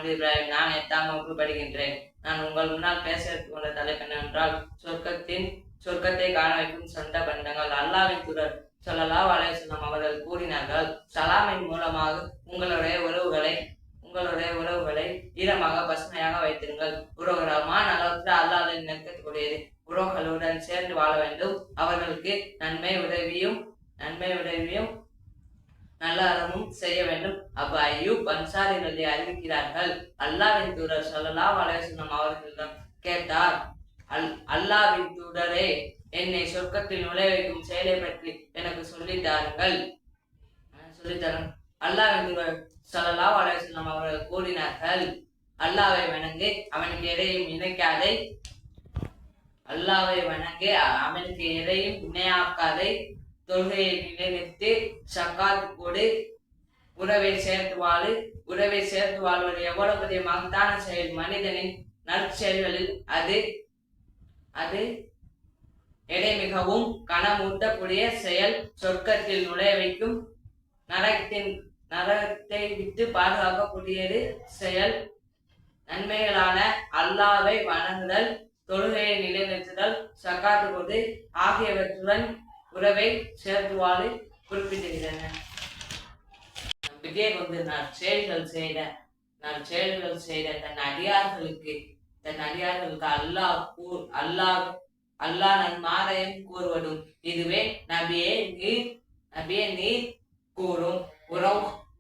முகமது இப்ராஹிம். நான் 8ஆம் வகுப்பு படிக்கின்றேன். நான் உங்கள் முன்னால் பேச உள்ள தலைப்பு என்னவென்றால் சொர்க்கத்தை காண வைக்கும் சொந்த பந்தங்கள். அல்லாஹ்வின் தூதர் ஸல்லல்லாஹு அலைஹி வஸல்லம் அவர்கள் கூறினார்கள், சலாமின் மூலமாக உங்களுடைய உறவுகளை ஈரமாக பசுமையாக வைத்திருங்கள். உறவுகரமான அளவுக்கு அல்லாஹ்வின் நெருக்கக்கூடியது. உறவுகளுடன் சேர்ந்து வாழ வேண்டும். அவர்களுக்கு நன்மை உதவியும் நல்ல அறமும் செய்ய வேண்டும். அபு அய்யூப் அன்சாரி அறிவிக்கிறார்கள், அல்லாஹ்வின் தூதர் ஸல்லல்லாஹு அலைஹி வஸல்லம் அவர்களிடம் கேட்டார், அல்லாஹ்வின் தூதரே, என்னை சொர்க்கத்தில் நுழைய வைக்கும் செயலை பற்றி எனக்கு சொல்லித்தாருங்கள். அல்லாஹ்வின் தூதர் ஸல்லல்லாஹு அலைஹி வஸல்லம் அவர்கள் கூறினார்கள், அல்லாஹ்வை வணங்கு, அவனுக்கு எதையும் இணைக்காதே. அல்லாஹ்வை வணங்கு, அவனுக்கு எதையும் இணையாக்காதே. தொழுகையை நிலைநிறுத்தி சக்காத் கொடு. உறவை சேர்த்து வாழ்வது எவ்வளவு பெரிய மகத்தான செயல். மனிதனின் நற்செயல்களில் அது எடை மிகவும் கனமூட்டக்கூடிய செயல். சொர்க்கத்தில் நுழைய வைக்கும், நரகத்தை விட்டு பாதுகாக்கக்கூடியது செயல். நன்மைகளான அல்லாஹ்வை வணங்குதல், தொழுகையை நிலைநிறுத்துதல், சக்காத்து கொடு ஆகியவற்றுடன் உறவை சேர்த்து வாழி குறிப்பிட்டிருக்கின்றன. நம்பிக்கை கொண்டு நற்செயல்கள் செய்த தன் அடியார்களுக்கு அல்லாஹ் நன்மாராயம் கூறுவதும் இதுவே. நபியே நீர் கூறும்.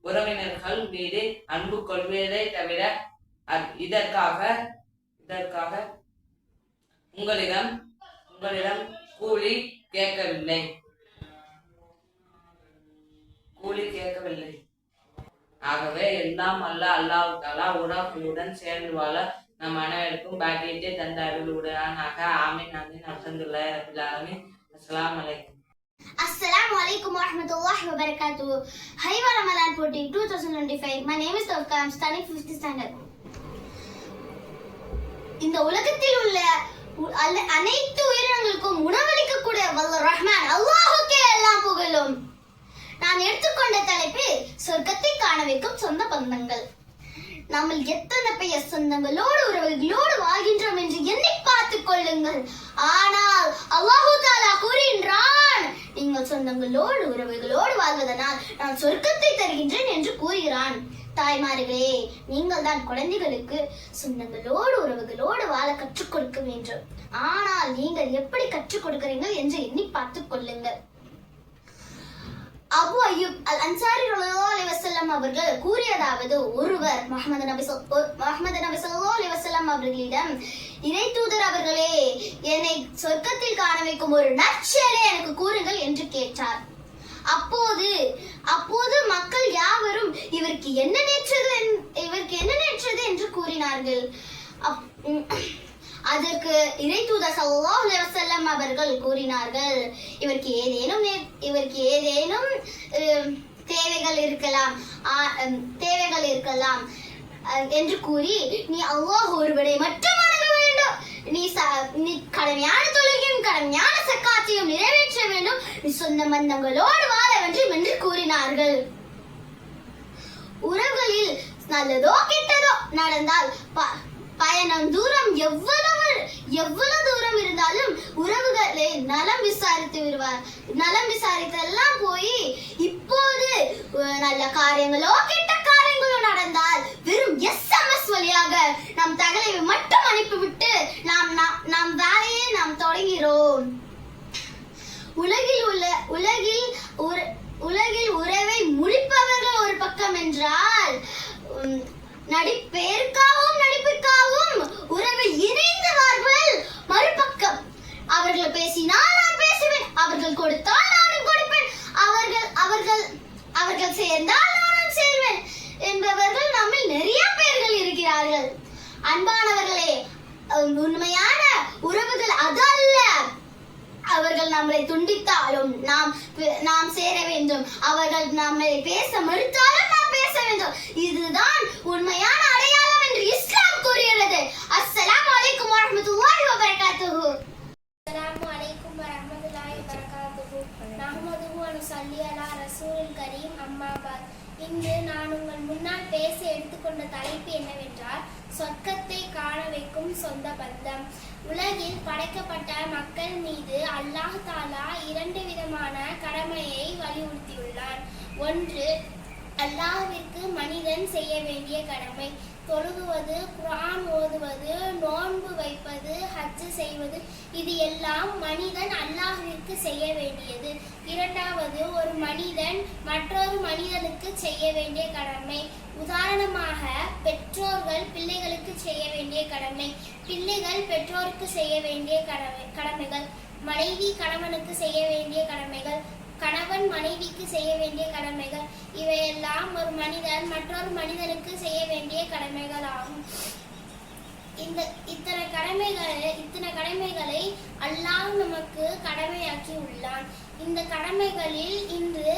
உறவினர்கள் மீது அன்பு கொள்வதை தவிர இதற்காக உங்களிடம் கூலி கேட்கவில்லை. ஆகவே எல்லாம் அல்லாஹ் தஆலா உறவுகளுடன் சேர்ந்து வாழ நம் அனைவருக்கும் பாக்கியத்தை தந்த அருளுடையானாக. ஆமீன் ஆமீன். அல்ஹம்துலில்லாஹி ரப்பில் ஆலமீன். அஸ்ஸலாமு அலைக்கும். Assalamu alaikum wa rahmatullahi wa barakatuh. Haywa Ramadan 14 2025. My name is Tawfiq. I am studying 5th standard. இந்த உலகத்தில் உள்ள அனைத்து உயிரினங்களுக்கும் உணவளிக்கக்கூடிய வல்ல ரஹ்மான் அல்லாஹ்வுக்கே எல்லாம் புகழும். நான் எடுத்துக்கொண்ட தலைப்பு சொர்க்கத்தை காண வைக்கும் சொந்த பந்தங்கள். நம்ம எத்தனை பெயர் சொந்தங்களோடு உறவுகளோடு வாழ்கின்றோம் என்று எண்ணி பார்த்துக் கொள்ளுங்கள். ஆனால் அல்லாஹ் தஆலா கூறுகின்றான், நீங்கள் சொந்தங்களோடு உறவுகளோடு வாழ்வதனால் நான் சொர்க்கத்தை தருகின்றேன் என்று கூறுகிறான். தாய்மார்களே, நீங்கள் தான் குழந்தைகளுக்கு சொந்தங்களோடு உறவுகளோடு வாழ கற்றுக் கொடுக்க வேண்டும். ஆனால் நீங்கள் எப்படி கற்றுக் கொடுக்கிறீர்கள் என்று எண்ணி பார்த்துக் கொள்ளுங்கள். அபு அய்யூப் அல் அன்சாரி ஸல்லல்லாஹு அலைஹி வஸல்லம் அவர்கள் கூறியதாவது, ஒருவர் முஹம்மது நபி ஸல்லல்லாஹு அலைஹி வஸல்லம் அவர்களிடம், இறை தூதர் அவர்களே, என்னை சொர்க்கத்தில் காண வைக்கும் ஒரு நற்செயலை எனக்கு கூறுங்கள் என்று கேட்டார். அப்போது மக்கள் யாவரும் இவருக்கு என்ன நேற்றது என்று கூறினார்கள். அதற்கு இறை தூதர் ஸல்லல்லாஹு அலைஹி வஸல்லம் அவர்கள் கூறினார்கள், இவருக்கு ஏதேனும் தேவைகள் இருக்கலாம் என்று கூறி, நீ அல்லாஹ் ஒருவனை மட்டும் வணங்க வேண்டும், நீ கடமையான தொழுகையும் கடமையான சக்காத்தையும் நிறைவேற்ற வேண்டும், நீ சொந்த பந்தங்களோடு வாழ வேண்டும் என்று கூறினார்கள். உறவுகளில் நல்லதோ கெட்டதோ நடந்தால் பயணம் தூரம் எவ்வளவு தூரம் இருந்தாலும் உறவுகளை நலம் விசாரித்தெல்லாம் போய், இப்போது நல்ல காரியங்களோ கெட்ட காரியங்களோ நடந்தால் வெறும் SMS வழியாக நம் தகவலை மட்டும் அனுப்பிவிட்டு நாம் வேலையை நாம் தொடங்கிறோம். உலகில் உறவை முடிப்பவர்கள் ஒரு பக்கம் என்றால், நடிப்பிற்காகவும் உறவை இணைந்தவர்கள் மறுபக்கம். அவர்கள் பேசினால் நான் பேசுவேன், அவர்கள் கொடுத்தால் நானும் கொடுப்பேன், அவர்கள் சேர்ந்தால் நானும் சேர்வேன் என்பவர்கள் நம்மில் நிறைய பேர்கள் இருக்கிறார்கள். அன்பானவர்களே, உண்மையான உறவுகள் அதல்ல. அவர்கள் நம்மளை துண்டித்தாலும் நாம் சேர வேண்டும், அவர்கள் நம்மை பேச மறுத்தாலும் நாம் பேச வேண்டும். இதுதான் உண்மையான அடையாளம் என்று இஸ்லாம் கூறுகிறது. அஸ்ஸலாமு அலைக்கும் வரஹ்மத்துல்லாஹி வபரகாத்துஹு. அஸ்ஸலாமு அலைக்கும் வரஹ்மத்துல்லாஹி வபரகாத்துஹு. நஹ்மதுஹு வ நுஸல்லி அலா ரசூலில் கரீம் அம்மா பாத். இன்று நான் உங்கள் முன்னால் பேச எடுத்துக்கொண்ட தலைப்பு என்னவென்றால் சொர்க்கத்தை காண வைக்கும் சொந்த பந்தம். உலகில் படைக்கப்பட்ட மக்கள் மீது அல்லாஹ் தாலா 2 விதமான கடமையை வலியுறுத்தியுள்ளார். ஒன்று, அல்லாஹ்விற்கு மனிதன் செய்ய வேண்டிய கடமை, தொழுகுவது, குர்ஆன் ஓதுவது, நோன்பு வைப்பது, ஹஜ் செய்வது, இது எல்லாம் மனிதன் அல்லாஹ்விற்கு செய்ய வேண்டியது. இரண்டாவது, ஒரு மனிதன் மற்றொரு மனிதனுக்கு செய்ய வேண்டிய கடமை. உதாரணமாக, பெற்றோர்கள் பிள்ளைகளுக்கு செய்ய வேண்டிய கடமை, பிள்ளைகள் பெற்றோருக்கு செய்ய வேண்டிய கடமைகள், மனைவி கணவனுக்கு செய்ய வேண்டிய கடமைகள், கணவன் மனைவிக்கு செய்ய வேண்டிய கடமைகள், இவையெல்லாம் ஒரு மனிதன் மற்றொரு மனிதனுக்கு செய்ய வேண்டிய கடமைகள் ஆகும். இத்தனை கடமைகளை அல்லாஹ் நமக்கு கடமையாக்கி உள்ளான். இந்த கடமைகளில் இன்று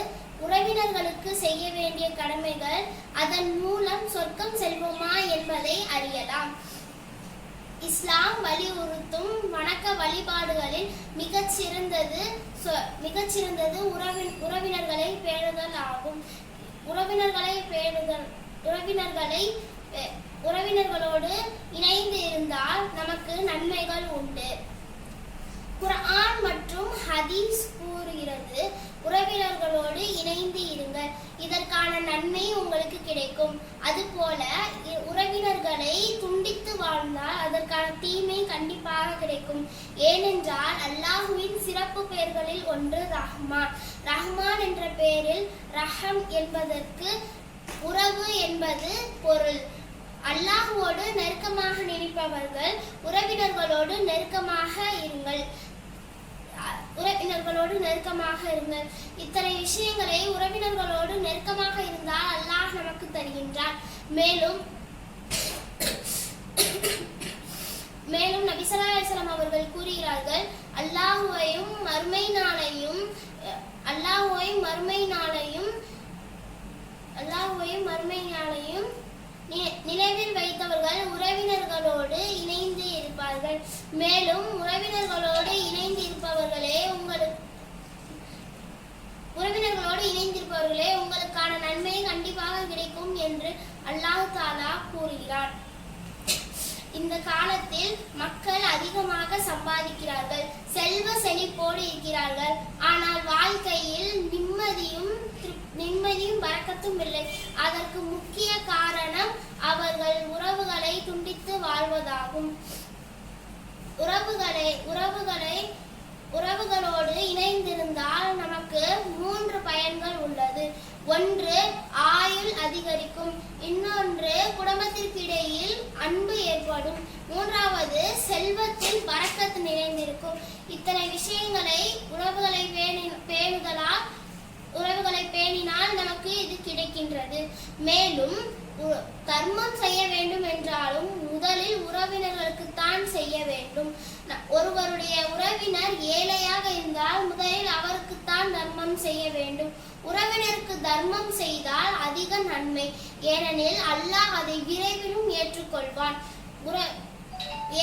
உறவினர்களுக்கு செய்ய வேண்டிய கடமைகள், அதன் மூலம் சொர்க்கம் செல்வோமா என்பதை அறியலாம். இஸ்லாம் வலியுறுத்தும் வணக்க வழிபாடுகளில் மிகச்சிறந்தது உறவினர்களை பேணுதல் ஆகும். உறவினர்களோடு இணைந்து இருந்தால் நமக்கு நன்மைகள் உண்டு. குர்ஆன் மற்றும் ஹதீஸ் கூறுகிறது, உறவினர்களோடு இணைந்து இருங்கள், இதற்கான நன்மை உங்களுக்கு கிடைக்கும். அதுபோல உறவினர்களை துண்டித்து வாழ்ந்தால் அதற்கான தீமை கண்டிப்பாக கிடைக்கும். ஏனென்றால் அல்லாஹுவின் சிறப்பு பெயர்களில் ஒன்று ரஹ்மான். ரஹ்மான் என்ற பெயரில் ரஹம் என்பதற்கு உறவு என்பது பொருள். அல்லாஹுவோடு நெருக்கமாக நினைப்பவர்கள் உறவினர்களோடு நெருக்கமாக இருங்கள். இத்தனை விஷயங்களை உறவினர்களோடு நெருக்கமாக இருந்தால் அல்லாஹ் நமக்கு தருகின்றார். மேலும் நபி ஸல்லல்லாஹு அலைஹி வஸல்லம் அவர்கள் கூறுகிறார்கள், அல்லாஹ்வையும் மறுமை நாளையும் நினைவில் வைத்தவர்கள் உறவினர்களோடு இணைந்து இருப்பார்கள். மேலும் உறவினர்களோடு இணைந்திருப்பவர்களே உங்களுக்கான நன்மை கண்டிப்பாக கிடைக்கும் என்று அல்லாஹ் தாலா கூறுகிறார். இந்த காலத்தில் மக்கள் அதிகமாக சம்பாதிக்கிறார்கள், செல்வ செழிப்போடு இருக்கிறார்கள். ஆனால் வாழ்க்கையில் நிம்மதியும் பரக்கத்தும் இல்லை. அதற்கு முக்கிய காரணம் அவர்கள் உறவுகளை துண்டித்து வாழ்வதாகும். உறவுகளோடு இணைந்திருந்தால் நமக்கு 3 பயன்கள் உள்ளது. ஒன்று, ஆயுள் அதிகரிக்கும். இன்னொன்று, குடும்பத்திற்கிடையில் அன்பு ஏற்படும். மூன்றாவது, செல்வத்தில் பரக்கத்து நிறைந்திருக்கும். இத்தனை விஷயங்களை உறவுகளை பேணினால் நமக்கு இது கிடைக்கின்றது. மேலும் தர்மம் செய்ய வேண்டும் என்றாலும் முதலில் உறவினர்களுக்கு தான் செய்ய வேண்டும். ஒருவருடைய உறவினர் ஏழையாக இருந்தால் முதலில் அவருக்குத்தான் தர்மம் செய்ய வேண்டும். உறவினருக்கு தர்மம் செய்தால் அதிக நன்மை, ஏனெனில் அல்லாஹ் அதை விரைவிலும் ஏற்றுக்கொள்வான்.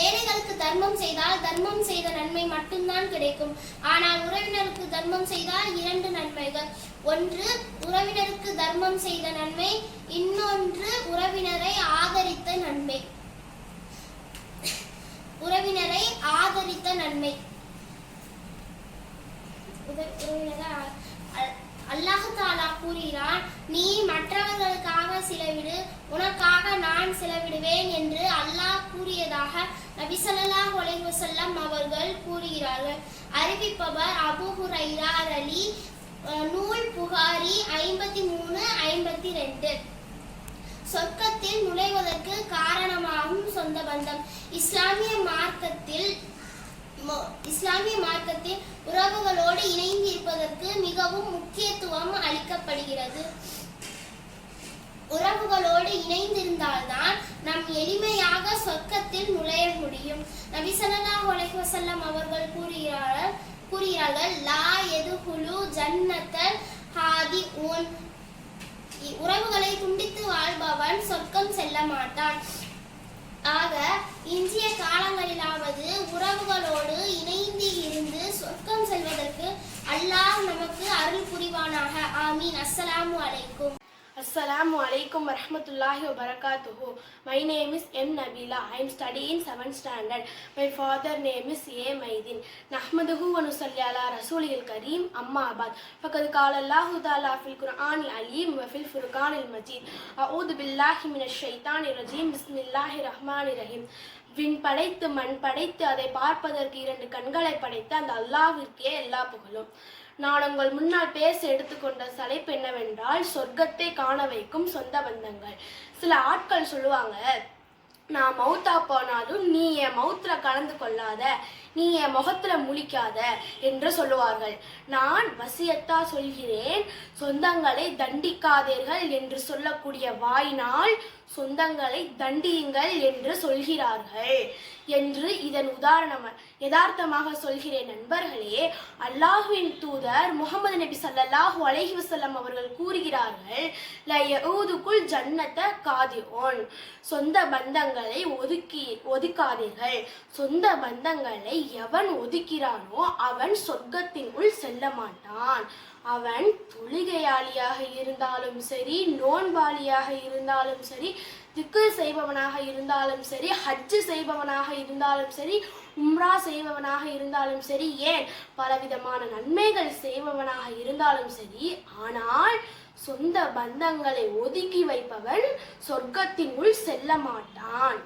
ஏழைகளுக்கு தர்மம் செய்தால் தர்மம் செய்த நன்மை மட்டும்தான் கிடைக்கும். ஆனால் உறவினருக்கு தர்மம் செய்தால் 2 நன்மைகள். ஒன்று, உறவினருக்கு தர்மம் செய்த நன்மை, இன்னொன்று உறவினரை ஆதரித்த நன்மை. அல்லாஹ் தாலா கூறுகிறான், நீ மற்றவர்களுக்காக செலவிடு, உனக்காக நான் செலவிடுவேன் என்று அல்லாஹ் கூறியதாக நபி ஸல்லல்லாஹு அலைஹி வஸல்லம் அவர்கள் கூறுகிறார்கள். அறிவிப்பவர் அபூ ஹுரைரா ரலி, நூல் புகாரி 53-52. சொர்க்கத்தில் நுழைவதற்கு காரணமாகும் சொந்த பந்தம். இஸ்லாமிய மார்க்கத்தில் உறவுகளோடு இணைந்து இருப்பதற்கு மிகவும் முக்கியத்துவம் அளிக்கப்படுகிறது. உறவுகளோடு இணைந்திருந்தால்தான் நாம் எளிமையாக சொர்க்கத்தில் நுழைய முடியும். நபி ஸல்லல்லாஹு அலைஹி வஸல்லம் அவர்கள் கூறுகிறார்கள், லா யதுகுலு ஜன்னத்தல் ஹாதிஊன். உறவுகளை துண்டித்து வாழ்பவன் சொர்க்கம் செல்ல மாட்டான். ஆக இன்றைய காலங்களிலாவது உறவுகளோடு இணைந்து இருந்து சொர்க்கம் செல்வதற்கு அல்லாஹ் நமக்கு அருள் புரிவானாக. ஆமீன். அஸ்ஸலாமு அலைக்கும். Assalamu alaikum warahmatullahi wabarakatuh. My name is M. Nabila. I am studying 7th standard. My father name is A. Maidin. Nahmaduhu wa nusalli ala rasulil kareem. Amma abad. Faqad qala Allahu ta'ala fil Qur'anil alim wa fil furqanil majid. A'udhu billahi minash shaitanir rajim. Bismillahir rahmanir rahim. விண் படைத்து மண் படைத்து அதை பார்ப்பதற்கு 2 கண்களை படைத்த அந்த அல்லாஹ்விற்கே எல்லா புகழும். நான் உங்கள் முன்னால் பேச எடுத்துக்கொண்ட தலைப்பு என்னவென்றால் சொர்க்கத்தை காண வைக்கும் சொந்த பந்தங்கள். சில ஆட்கள் சொல்லுவாங்க, நான் மௌத்தா போனாலும் நீ என் மௌத்துல கலந்து கொள்ளாத, நீ என் முகத்துல முழிக்காத என்று சொல்லுவார்கள். நான் வசியத்தா சொல்கிறேன், சொந்தங்களை தண்டிக்காதீர்கள் என்று சொல்லக்கூடிய வாயினால் சொந்தங்களை தண்டியுங்கள் என்று சொல்கிறார்கள் என்று இதன் யதார்த்தமாக சொல்கிறேன். நண்பர்களே, அல்லாஹ்வின் தூதர் முகமது நபி ஸல்லல்லாஹு அலைஹி வஸல்லம் அவர்கள் கூறுகிறார்கள், ல யஊதுகுல் ஜன்னத காதிஊன், சொந்த பந்தங்களை ஒதுக்காதீர்கள். சொந்த பந்தங்களை எவன் ஒதுக்கிறானோ அவன் சொர்க்கத்தின் உள் செல்ல மாட்டான். அவன் தொழுகையாளியாக இருந்தாலும் சரி, நோன்பாளியாக இருந்தாலும் சரி, திக்ர் செய்பவனாக இருந்தாலும் சரி, ஹஜ்ஜு செய்பவனாக இருந்தாலும் சரி, உம்ரா செய்பவனாக இருந்தாலும் சரி, ஏன் பலவிதமான நன்மைகள் செய்பவனாக இருந்தாலும் சரி, ஆனால் சொந்த பந்தங்களை ஒதுக்கி வைப்பவன் சொர்க்கத்தின் உள் செல்ல மாட்டான்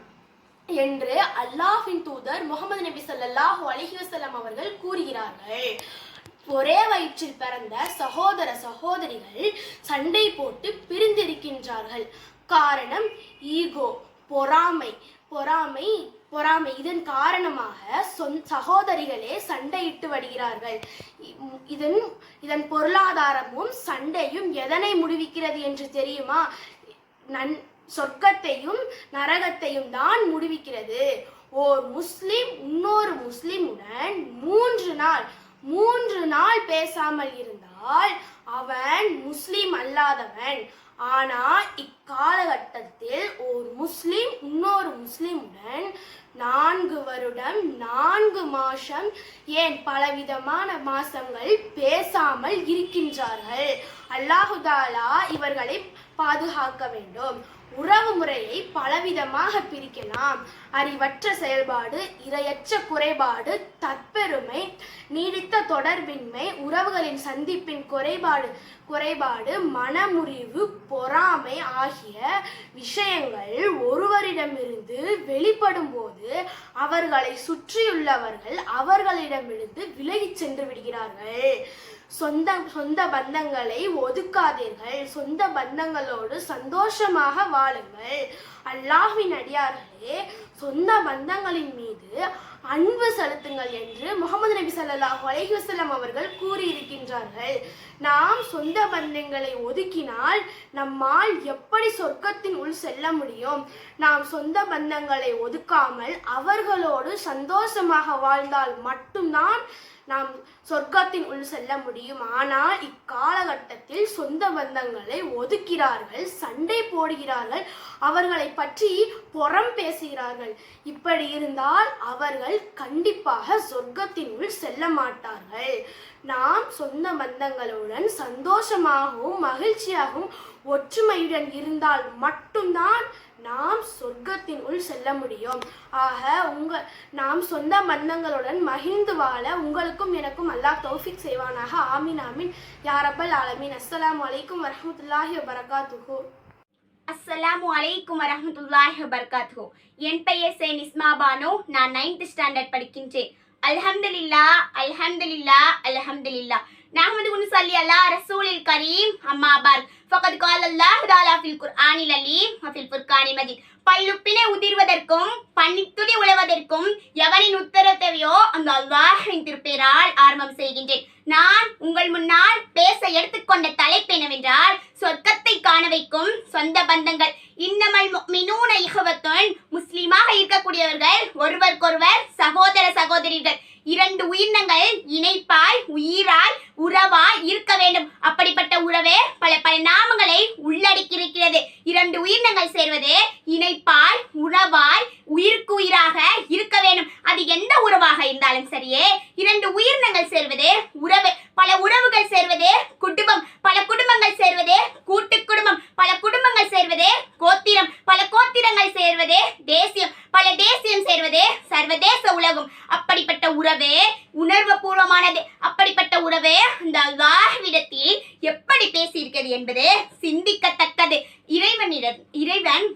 என்று அல்லாஹ்வின் தூதர் முகமது நபி ஸல்லல்லாஹு அலைஹி வஸல்லம் அவர்கள் கூறுகிறார்கள். ஒரே வயிற்றில் பிறந்த சகோதர சகோதரிகள் சண்டை போட்டு பிரிந்திருக்கின்றார்கள். காரணம் ஈகோ, பொறாமை. இதன் காரணமாக சகோதரிகளே சண்டையிட்டு வருகிறார்கள். இதன் பொருளாதாரமும் சண்டையும் எதனை முடிவிக்கிறது என்று தெரியுமா? சொர்க்கத்தையும் நரகத்தையும் தான் முடிவிக்கிறது. ஓர் முஸ்லிம் இன்னொரு முஸ்லிமுடன் 3 நாள் பேசாமல் இருந்தால் அவன் முஸ்லிம் அல்லாதவன். ஆனா இக்காலகட்டத்தில் ஒரு முஸ்லிம் இன்னொரு முஸ்லிமுடன் 4 வருடம் 4 மாசம், ஏன் பலவிதமான மாசங்கள் பேசாமல் இருக்கின்றார்கள். அல்லாஹு தஆலா இவர்களை பாதுகாக்க வேண்டும். உறவு முறையை பலவிதமாக பிரிக்கலாம். அறிவற்ற செயல்பாடு, இரையற்ற குறைபாடு, தற்பெருமை, நீடித்த தொடர்பின்மை, உறவுகளின் சந்திப்பின் குறைபாடு, மனமுறிவு, பொறாமை ஆகிய விஷயங்கள் ஒருவரிடமிருந்து வெளிப்படும் போது அவர்களை சுற்றியுள்ளவர்கள் அவர்களிடமிருந்து விலகிச் சென்று விடுகிறார்கள். சொந்த பந்தங்களை ஒதுக்காதீர்கள். சொந்த பந்தங்களோடு சந்தோஷமாக வாழுங்கள். அல்லாஹ்வின் அடியார்களே, சொந்த பந்தங்களின் மீது அன்பு செலுத்துங்கள் என்று முகமது நபி ஸல்லல்லாஹு அலைஹி வஸல்லம் அவர்கள் கூறியிருக்கின்றார்கள். நாம் சொந்த பந்தங்களை ஒதுக்கினால் நம்மால் எப்படி சொர்க்கத்தின் உள் செல்ல முடியும்? நாம் சொந்த பந்தங்களை ஒதுக்காமல் அவர்களோடு சந்தோஷமாக வாழ்ந்தால் மட்டும்தான் நாம் சொர்க்கத்தின் உள் செல்ல முடியும். ஆனால் இக்காலகட்டத்தில் சொந்த பந்தங்களை ஒதுக்கிறார்கள், சண்டை போடுகிறார்கள், அவர்களை பற்றி புறம் பேசுகிறார்கள். இப்படி இருந்தால் அவர்கள் கண்டிப்பாக சொர்க்கத்தின் உள் செல்ல மாட்டார்கள். நாம் சொந்த பந்தங்களுடன் சந்தோஷமாகவும் மகிழ்ச்சியாகவும் ஒற்றுமையுடன் இருந்தால் மட்டும்தான் நாம் சொர்க்கத்தின் உள் செல்ல முடியும். ஆக நாம் சொந்த பந்தங்களுடன் மகிழ்ந்து வாழ உங்களுக்கும் எனக்கும் அல்லாஹ் தௌஃபீக் செய்வானாக. ஆமீன் ஆமீன் யா ரப்பல் ஆலமீன். அஸ்ஸலாமு அலைக்கும் வரஹ்மத்துல்லாஹி வபரகாத்துஹு. அஸ்ஸலாமு அலைக்கும் வரஹ்மத்துல்லாஹி வபரகாத்துஹு. என் பெயர் சே நிஸ்மா பானு. நான் 9th ஸ்டாண்டர்ட் படிக்கின்றேன். அல்ஹம்துலில்லாஹ் அல்ஹம்துலில்லாஹ் அல்ஹம்துலில்லாஹ். நஹ்மது வ நுஸல்லி அலா ரசூலில் கரீம். அம்மா பாத். ஃபகத் கால அல்லாஹ் தஆலா ஃபில் குர்ஆனில் அலீம் வ ஃபில் ஃபுர்கானில் மஜீத். பல்லுப்பினை உதிர்வதற்கும் பன்னித்துளி உழவதற்கும் எவனின் உத்தரவையோ அந்த அல்லாஹ்வின் திருப்பெயரால் ஆரம்பம் செய்கின்றேன். நான் உங்கள் முன்னால் பேச எடுத்துக்கொண்ட தலைப்பு என்னவென்றால் சொர்க்கத்தை காண வைக்கும் சொந்த பந்தங்கள். இன்னமல் முஃமினூன இஹ்வத்துன், முஸ்லிமாக இருக்கக்கூடியவர்கள் ஒருவருக்கொருவர் சகோதர சகோதரிகள். இரண்டு உயிரினங்கள் இணைப்பாய் உயிராய் உறவாய் இருக்க வேண்டும். அப்படிப்பட்ட உறவே பல நாமங்களை உள்ளடக்கி இருக்கிறது. இரண்டு உயிரினங்கள் சேர்வது இணைப்பாய் உறவாய் உயிருக்கு உயிராக இருக்க வேண்டும். அது எந்த உறவாக இருந்தாலும் சரியே, இரண்டு உயிரினங்கள் சேர்வது உறவு. பல உறவுகள் சேர்வது குடும்பம், பல குடும்பங்கள் சேர்வது கூட்டு குடும்பம், பல குடும்பங்கள் சேர்வது கோத்திரம், பல கோத்திரங்கள் சேர்வது தேசியம், பல தேசியம் சேர்வது சர்வதேச உலகம். அப்படிப்பட்ட உறவே உணர்வு பூர்வமானது. அப்படிப்பட்ட உறவே அந்த அல்லாஹ்விடத்தில் எப்படி பேசியிருக்கிறது என்பது சிந்திக்கத்தக்கது. இறைவன்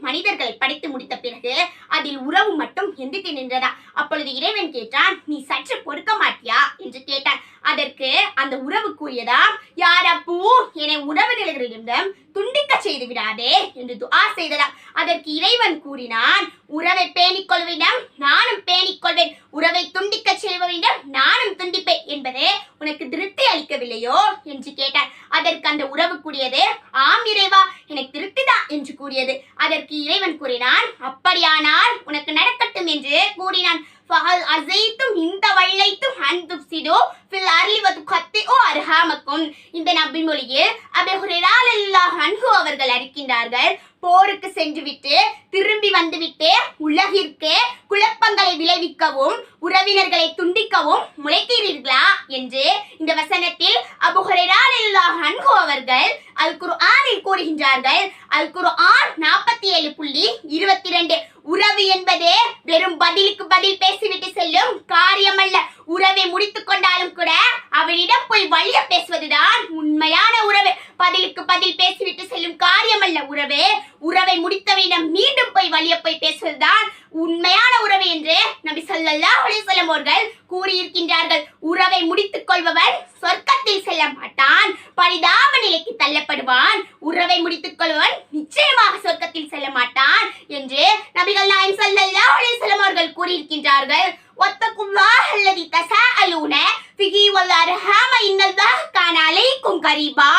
மனிதர்களை படைத்து முடித்த பிறகு அதில் உறவு மட்டும் எந்திட்டு நின்றதா? அப்பொழுது இறைவன் கேட்டான், நீ சற்று பொறுக்க மாட்டியா என்று கேட்டான். அதற்கு அந்த உறவு கூறியதா, யார் அப்பூ என்னை உறவினர்களிடம் துண்டிக்க செய்து விடாதே என்று துஆ செய்ததா. அதற்கு இறைவன் கூறினான், உறவை பேணிக் கொள்வதிடம் நானும் பேணிக் கொள்வேன், உறவை துண்டிக்க செய்வதிடம் நானும் துண்டிப்பேன் என்பது உனக்கு திருப்தி அளிக்கவில்லையோ என்று கேட்டான். அதற்கு அந்த உறவு கூறியது, ஆம் இறைவா, எனக்கு திருப்திதான் என்று கூறியது. அதற்கு இறைவன் கூறினான், அப்படியானால் உனக்கு நடக்கட்டும் என்று கூறினான். ஃபஹல் அஸைத்தும் இந்த வல்லைத்தும் அன் துஃப்ஸிது ஃபில் அர்லி வ துகத்திஉ அர்ஹாமக்கும். இந்த நபி மொழியில் அபூ ஹுரைரா ரலியல்லாஹு அன்ஹு அவர்கள் அறிக்கின்றார்கள், போருக்கு சென்றுவிட்டு திரும்பி வந்துவிட்டு உலகிற்கு குழப்பங்களை விளைவிக்கவும் உறவினர்களை துண்டிக்கவும் முளைக்கிறீர்களா என்று இந்த வசனத்தில் அபூ ஹுரைரா ரலியல்லாஹு அன்ஹு அவர்கள் அல் குர்ஆனில் கூறுகின்றார்கள். அல் குர்ஆன் 47:22. உறவு என்பது வெறும் பதிலுக்கு பதில் பேசிவிட்டு செல்லும் காரியமல்ல. உறவை முடித்துக் கொண்டாலும் கூட அவனிடம் போய் வழிய பேசுவதுதான் உண்மையான உறவு. பதிலுக்கு பதில் பேசிவிட்டு செல்லும் காரியமல்ல உறவே. உறவை முடித்தவனிடம் மீண்டும் போய் வழிய போய் பேசுவதுதான் உண்மையான உறவு என்று நபி ஸல்லல்லாஹு அலைஹி வஸல்லம் அவர்கள் கூறியிருக்கின்றார்கள். உறவை முடித்துக் கொள்பவன் சொர்க்கத்தில் செல்ல மாட்டான், பரிதாப நிலைக்கு தள்ளப்படுவான். உறவை முடித்துக் கொள்பவன் நிச்சயமாக சொர்க்கத்தில் செல்ல மாட்டான் என்று நபிகள் நாயகம் ஸல்லல்லாஹு அலைஹி வஸல்லம் அவர்கள் கூறியிருக்கின்றார்கள். வத்தகுல்லாஹ் அல்லதி தஸாஅலூன ஃபிஹி வல் அர்ஹாம இன்னல்லாஹ கான அலைக்கும் கரீபா.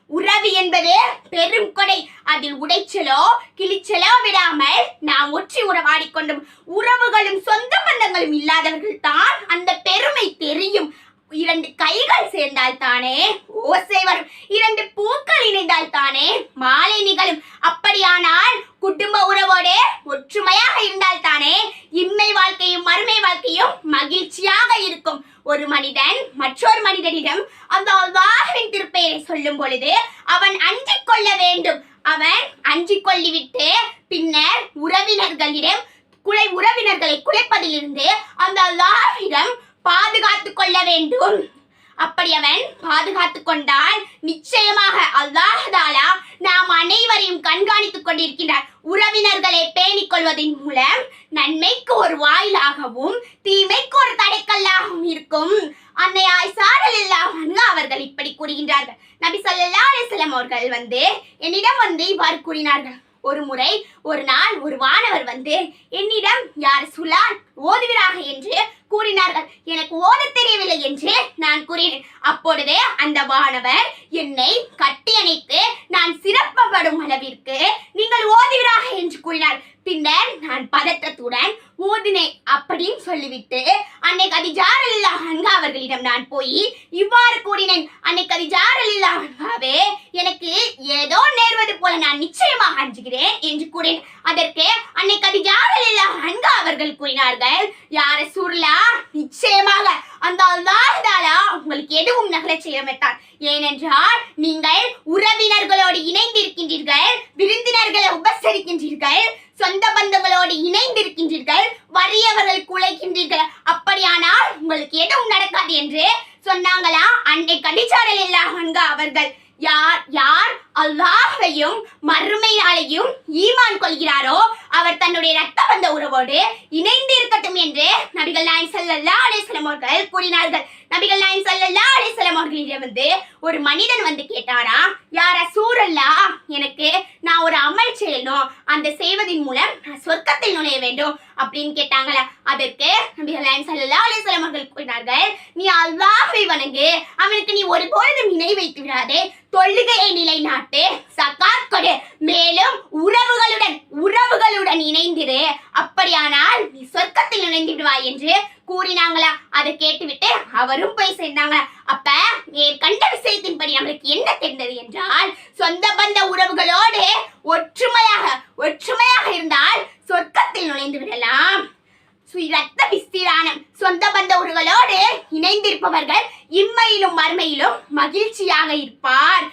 உறவு என்பது பெரும் கொடை. அதில் உடைச்சலோ கிழிச்சலோ விடாமல் நாம் ஒற்றி உறவாடிக்கொண்டும் உறவுகளும் சொந்த பந்தங்களும் இல்லாதவர்கள் தான் அந்த பெருமை தெரியும். இரண்டு கைகள் சேர்ந்தால் தானே ஓசை வரும், இரண்டு பூக்கள் இணைந்தால் தானே மாலை நிகழும். அப்படியானால் குடும்ப உறவோடு ஒற்றுமையாக இருந்தால் தானே இம்மை வாழ்க்கையும் மறுமை வாழ்க்கையும் மகிழ்ச்சியாக இருக்கும். ஒரு மனிதன் மற்றொரு மனிதனிடம் அந்த அல்லாஹ்வின் திருப்பெயரை சொல்லும் பொழுது அவன் அஞ்சிக் கொள்ள வேண்டும். அவன் அஞ்சிக் கொள்ளிவிட்டு பின்னர் உறவினர்களை குலைப்பதிலிருந்து அந்த அல்லாஹ்விடம் பாதுகாத்துக் கொள்ள வேண்டும். அப்படி அவன் பாதுகாத்துக் கொண்டால் நிச்சயமாக அல்லாஹ் தஆலா நாம் அனைவரையும் கண்காணித்துக் கொண்டிருக்கின்றார். உறவினர்களை பேணிக் கொள்வதன் மூலம் நன்மைக்கு ஒரு வாயிலாகவும் தீமைக்கு ஒரு தடைக்கல்லாகவும் இருக்கும். அன்னை ஆயிஷா ரலியல்லாஹு அன்ஹா அவர்கள் இப்படி கூறுகின்றார்கள். நபி ஸல்லல்லாஹு அலைஹி வஸல்லம் அவர்கள் என்னிடம் இவ்வாறு கூறினார்கள். ஒரு முறை ஒரு நாள் ஒரு வானவர் என்னிடம் யார் சுலான் ஓதுவீராக என்று கூறினார்கள். எனக்கு ஓத தெரியவில்லை என்று நான் கூறினேன். அப்பொழுதே அந்த வானவர் என்னை கட்டி அணைத்து நான் சிறப்பப்படும் அளவிற்கு நீங்கள் ஓதுவீராக என்று கூறினார். பின்னர் நான் பதற்றத்துடன் ஓதினேன் அப்படின்னு சொல்லிவிட்டு அன்னை கதீஜா ரலியல்லாஹு அன்ஹா அவர்களிடம் நான் போய் இவ்வாறு கூறினேன். அன்னை கதீஜா ரலியல்லாஹு அன்ஹாவே, எனக்கு ஏதோ நேர்வது போல நான் நிச்சயமாக அஞ்சுகிறேன் என்று கூறினேன். அதற்கு அன்னை கதீஜா ரலியல்லாஹு அன்ஹா அவர்கள் கூறினார்கள், யா ரசூலுல்லாஹ், நிச்சயமாக அந்த அல்லாஹ் தஆலா உங்களுக்கு எதுவும் நகலச் செய்ய மாட்டார். ஏனென்றால் நீங்கள் உறவினர்களோடு இணைந்திருக்கின்றீர்கள், விருந்தினர்களை உபசரிக்கின்றீர்கள், சொந்த பந்தங்களோடு இணைந்திருக்கின்றீர்கள், வறியவர்களுக்கு உழைக்கின்றீர்கள். அப்படியானால் உங்களுக்கு எதுவும் நடக்காது என்று சொன்னாங்களா அன்னை கதீஜா ரலியல்லாஹு அன்ஹா அவர்கள். யார் அல்லாஹ்வையும் மறுமை நாளையும் ஈமான் கொள்கிறாரோ அவர் தன்னுடைய ரத்த பந்த உறவோடு இணைந்து இருக்கட்டும் என்று நபிகள் நாயகம் ஸல்லல்லாஹு அலைஹி வஸல்லம் அவர்கள் கூறினார்கள். நபிகள் நாயகம் ஸல்லல்லாஹு அலைஹி வஸல்லம் அவர்களிடம் ஒரு மனிதன் கேட்டாரா, யா ரசூலல்லாஹ், எனக்கு நான் ஒரு அமல் செய்யணும், அந்த செய்வதின் மூலம் நான் சொர்க்கத்தில் நுழைய வேண்டும் அப்படின்னு கேட்டாங்களா. அதற்கு நபிகள் நாயகம் ஸல்லல்லாஹு அலைஹி வஸல்லம் அவர்கள் கூறினார்கள், நீ அல்லாஹ்வை வணங்கு, அவனுக்கு நீ ஒருபொழுதும் இணை வைத்து விடாதே, தொழுகையை நிலைநாட்டு, சகாத் கொடு, மேலும் உறவுகளுடன் இணைந்திரு. அப்படியானால் நீ சொர்க்கத்தில் சொர்க்கத்தில் நுழைந்து விடுவாய் என்று கூறினாங்களா. அதை கேட்டுவிட்டு அவரும் போய் சேர்ந்தாங்களா. அப்ப மேற்கண்ட விஷயத்தின்படி நம்மளுக்கு என்ன தெரிந்தது என்றால், சொந்த பந்த உறவுகளோடு ஒற்றுமையாக இருந்தால் சொர்க்கத்தில் நுழைந்து விடலாம். ரத்த விஸ்திரானம், சொந்த பந்த உறவுகளோடு இணைந்திருப்பவர்கள் இம்மையிலும் மறுமையிலும் மகிழ்ச்சியாக இருப்பார்.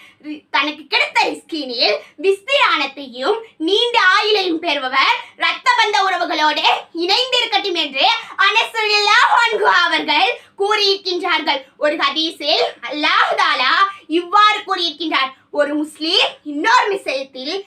தனக்கு கிடைத்த ரிஸ்கினில் விஸ்திரானத்தையும் நீண்ட ஆயுளையும் பெறுபவர் ரத்த பந்த உறவுகளோடு இணைந்திருக்கட்டும் என்று அனஸ் ரலியல்லாஹு அன்ஹு அவர்கள் கூறியிருக்கின்றார்கள். ஒரு ஹதீஸில் அல்லாஹ் தஆலா இவ்வாறு கூறியிருக்கின்றார், ஒரு முஸ்லிம்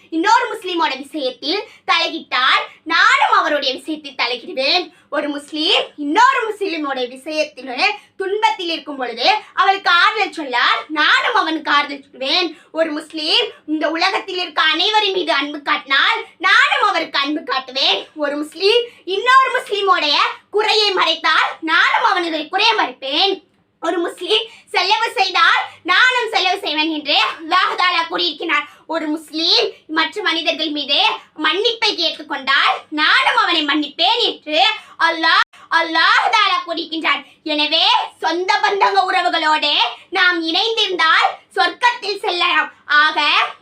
இன்னொரு முஸ்லிமோட விஷயத்தில் தலையிட்டால் நானும் அவருடைய விஷயத்தில் தலையிடுவேன். ஒரு முஸ்லிம் இன்னொரு முஸ்லிமோட விஷயத்தில் துன்பத்தில் இருக்கும் பொழுது அவளுக்கு ஆறுதல் சொல்லால் நானும் அவனுக்கு ஆறுதல் சொல்வேன். ஒரு முஸ்லிம் இந்த உலகத்தில் இருக்க அனைவரின் மீது அன்பு காட்டினால் நானும் அவருக்கு அன்பு காட்டுவேன். ஒரு முஸ்லிம் இன்னொரு முஸ்லிமோடைய குறையை மறைத்தால் நானும் அவனுடைய குறையை மறைப்பேன். ஒரு முஸ்லிம் செலவு செய்தால் நானும் செலவு செய்வேன் என்று அல்லாஹ் தஆலா கூறியிருக்கிறார். ஒரு முஸ்லிம் மற்ற மனிதர்கள் மீது மன்னிப்பை கேட்டுக்கொண்டால் நானும் அவனை மன்னிப்பேன் என்று அல்லாஹ் தஆலா கூறியிருக்கின்றார். எனவே சொந்த பந்தங்க உறவுகளோடு நாம் இணைந்திருந்தால் சொர்க்கத்தில் செல்லலாம். ஆக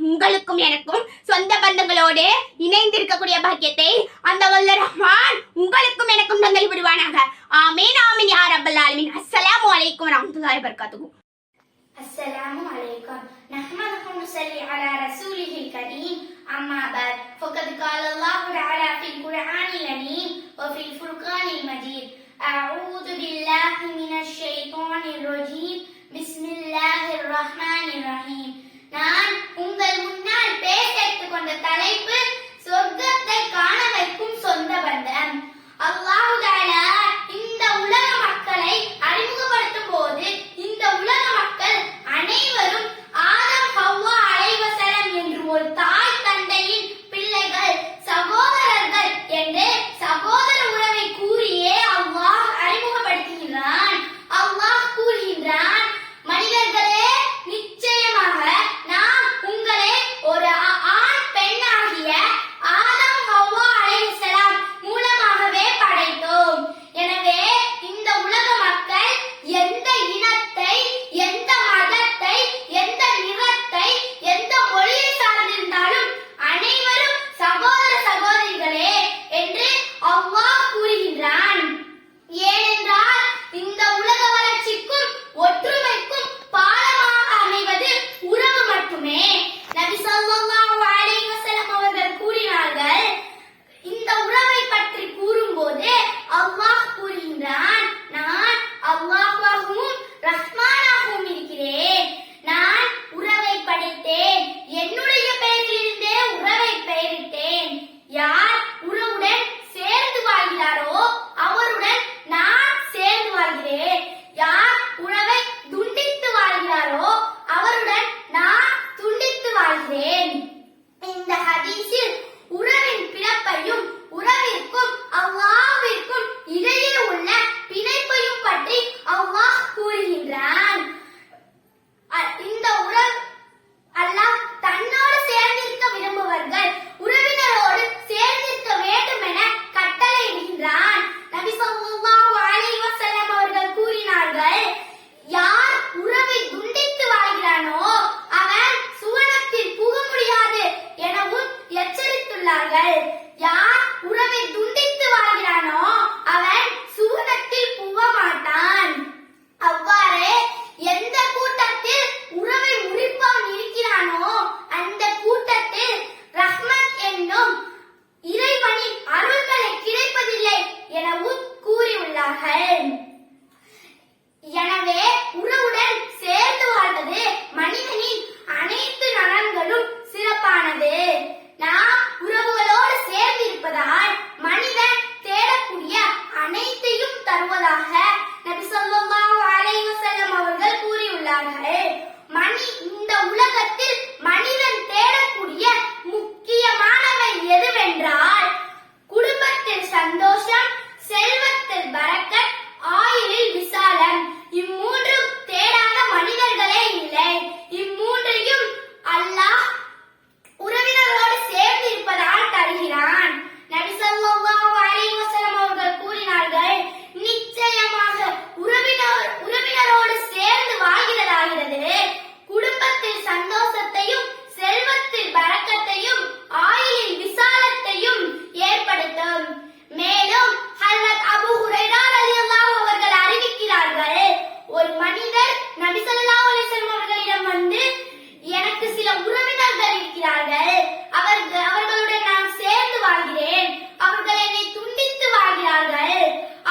உங்களுக்கும் எனக்கும் சொந்த பந்தங்களோடு இணைந்திருக்கக்கூடிய பாக்கியத்தை அந்த வல்ல ரஹ்மான் உங்களுக்கும் எனக்கும் தந்தல் விடுவானாக. ஆமீன் ஆமீன் யா ரப்பல் ஆலமீன். அஸ்ஸலாமு அலைக்கும் வரஹ்மத்துல்லாஹி வபரகாத்துஹு. السلام عليكم نحمده ونصلي على رسوله الكريم أما بعد فقد قال الله تعالى في القرآن العظيم وفي الفرقان المجيد أعوذ بالله من الشيطان الرجيم بسم الله الرحمن الرحيم. நான் உங்கள் முன்னால் பேச எடுத்துக்கொண்ட தலைப்பு சொர்க்கத்தை காண வைக்கும் சொந்த பந்தம். அல்லாஹ் தஆலா இந்த உலக மக்களை அறிமுகப்படுத்தும் போது இந்த உலக மக்கள் அனைவரும் ஆதம் ஹவ்வா அலைஹிஸ்ஸலாம் என்று ஒரு தாய் தந்தையின் பிள்ளைகள், சகோதரர்கள் என்று சகோதர உறவை கூறியே அல்லாஹ் அறிமுகப்படுத்துகிறான். அல்லாஹ் கூறுகின்றான், மனிதர்களே நிச்சயமாக நாம் உங்களை ஒரு ஆண் பெண்ணாகிய ஆதம் ஹவ்வா அலைஹிஸ்ஸலாம் மூலமாகவே படைத்தோம். எனவே இந்த உலக மக்கள் எந்த இனத்தை, எந்த மதத்தை, எந்த நிறத்தை, எந்த மொழியை சார்ந்திருந்தாலும் அனைவரும் சகோதர சகோதரிகளே என்று அல்லாஹ் கூறுகின்றான். ஏனென்றால் இந்த உலக வளர்ச்சிக்கும் ஒற்றுமைக்கும் பாலமாக அமைவது உறவு மட்டுமே. நபி ஸல்லல்லாஹு அலைஹி வஸல்லம் அவர்கள் கூறினார்கள், இந்த உறவை பற்றி கூறும்போது அல்லாஹ் கூறுகின்றான், நான் அல்லாஹ்வாகவும் ரஹ்மானாகவும் இருக்கிறேன். நான் உறவை படைத்தேன், என்னுடைய பெயரிலிருந்தே உறவை பெயரிட்டேன். யார் உறவுடன் சேர்ந்து வாழ்கிறாரோ அவருடன் நான் சேர்ந்து வாழ்கிறேன். யார் உறவை துண்டித்து வாழ்கிறாரோ அவருடன் நான் துண்டித்து வாழ்கிறேன். இந்த ஹதீஸில் உறவின் பிறப்பையும் உறவிற்கும் அல்லாஹ்விற்கும் இடையே உள்ள பிணைப்பையும் பற்றி அல்லாஹ் கூறுகின்றான். இந்த உறவு அல்லாஹ் தன்னோடு சேர்ந்திருக்க விரும்புவர்கள் உறவினரோடு சேர்ந்திருக்க வேண்டும் என கட்டளையிடுகின்றான். நபி ஸல்லல்லாஹு அலைஹி வஸல்லம் அவர்கள் கூறினார்கள், யார் உறவை துண்டித்து வாழ்கிறானோ அவன் சுவனத்தில் புக முடியாது இருக்கிறார்கள். அவர்களுடன் நான் சேர்ந்து வாழ்கிறேன். அவர்கள் என்னை துண்டித்து வாழ்கிறார்கள்.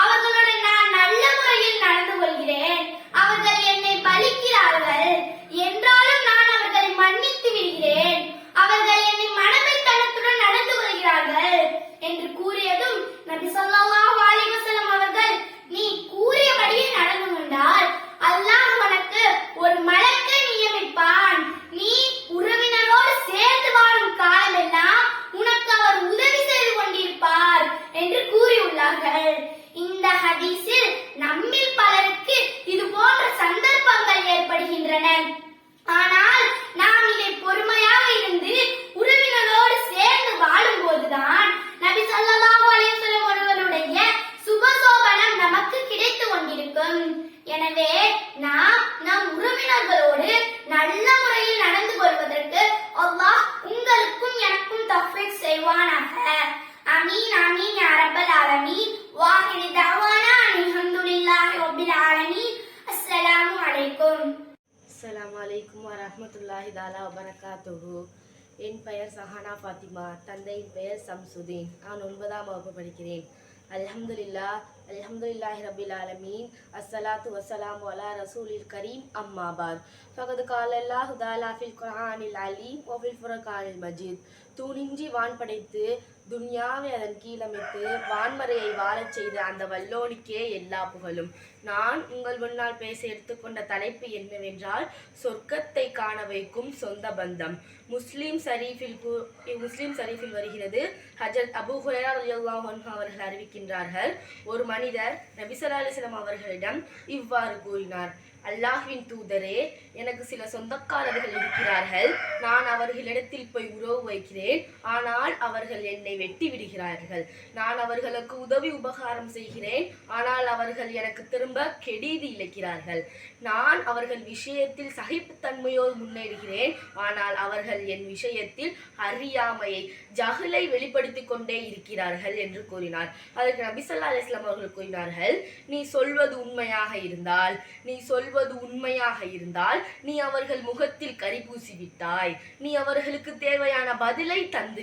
அவர்களுடன் நான் நல்ல முறையில் நடந்து கொள்கிறேன். அவர்கள் என்னை பலிக்கிறார்கள். என்றாலும் நான் அவர்களை மன்னித்து விடுகிறேன். அவர்கள் என்னை மனமைத்தனத்துடன் நடந்து கொள்கிறார்கள் என்று கூறியதும் நபி ஸல்லல்லாஹு அலைஹி வஸல்லம் அவர்கள், நீ கூறியபடியே நடந்து கொண்டால் அல்லாஹ் உனக்கு ஒரு மலக்கை நியமிப்பான். நீ உறவினரோடு சேர்ந்து வாழும் காலமெல்லாம் உனக்கு அவர் உதவி செய்து கொண்டிருப்பார் என்று கூறியுள்ளார்கள். இந்த ஹதீஸில் நம்மில் பலருக்கு இது போன்ற சந்தர்ப்பங்கள் ஏற்படுகின்றன. ஆனால் நாம் இதை பொறுமையாக இருந்து உறவினரோடு சேர்ந்து வாழும் போதுதான் நபி ஸல்லல்லாஹு அலைஹி வஸல்லம் அவர்களுடைய சுபசோபனம் நமக்கு கிடைத்து கொண்டிருக்கும். எனவே நாம் நம் உறவினர்களோடு நல்ல முறையில் நடந்து கொள்வதற்கு அல்லாஹ் உங்களுக்கும் எனக்கும் தௌஃபீக் செய்வானாக. ஆமீன் ஆமீன் யா ரப்பல் ஆலமீன். வாஹிரு தஅவானா அல்ஹம்துலில்லாஹி ரப்பில் ஆலமீன். அஸ்ஸலாமு அலைக்கும். அஸ்ஸலாமு அலைக்கும் வரஹ்மத்துல்லாஹி தஆலா வபரகாத்துஹு. என் பெயர் சஹானா ஃபாத்திமா. தந்தையின் பெயர் சம்சுதீன். நான் 9ஆம் வகுப்பு படிக்கிறேன். அல்ஹம்துலில்லாஹி ரப்பில் ஆலமீன். அஸ்ஸலாத்து வஸ்ஸலாமு அலா ரசூலில் கரீம் அம்மா பாத். ஃபகத் கால அல்லாஹு தஆலா ஃபில் குர்ஆனில் அலீம் வ ஃபில் ஃபுர்கானில் மஜீத். தூணின்றி வான் படைத்து துன்யாவை அதன் கீழமைத்து வான்மறையை வாழச் செய்த அந்த வல்லோனுக்கே எல்லா புகழும். நான் உங்கள் முன்னால் பேச எடுத்துக்கொண்ட தலைப்பு என்னவென்றால் சொர்க்கத்தை காண வைக்கும் சொந்த பந்தம். முஸ்லிம் ஷரீஃபில் வருகிறது. ஹஜ்ரத் அபூ ஹுரைரா ரலியல்லாஹு அன்ஹு அவர்கள் அறிவிக்கின்றார்கள், ஒரு மனிதர் நபி ஸல்லல்லாஹு அலைஹி வஸல்லம் அவர்களிடம் இவ்வாறு கூறினார், அல்லாஹ்வின் தூதரே, எனக்கு சில சொந்தக்காரர்கள் இருக்கிறார்கள். நான் அவர்களிடத்தில் போய் உறவு வைக்கிறேன். ஆனால் அவர்கள் என்னை வெட்டி விடுகிறார்கள். நான் அவர்களுக்கு உதவி உபகாரம் செய்கிறேன். ஆனால் அவர்கள் எனக்கு திரும்ப கெடீதி இழைக்கிறார்கள். நான் அவர்கள் விஷயத்தில் சகிப்புத்தன்மையோடு முன்னேறுகிறேன். ஆனால் அவர்கள் என் விஷயத்தில் அறியாமையை ஜஹலை வெளிப்படுத்திக் கொண்டே இருக்கிறார்கள் என்று கூறினார். அதற்கு நபி ஸல்லல்லாஹு அலைஹி வஸல்லம் அவர்கள் கூறினார்கள், நீ சொல்வது உண்மையாக இருந்தால் நீ அவர்கள் முகத்தில் கரி பூசி விட்டாய். நீ அவர்களுக்கு தேவையான பதிலை தந்து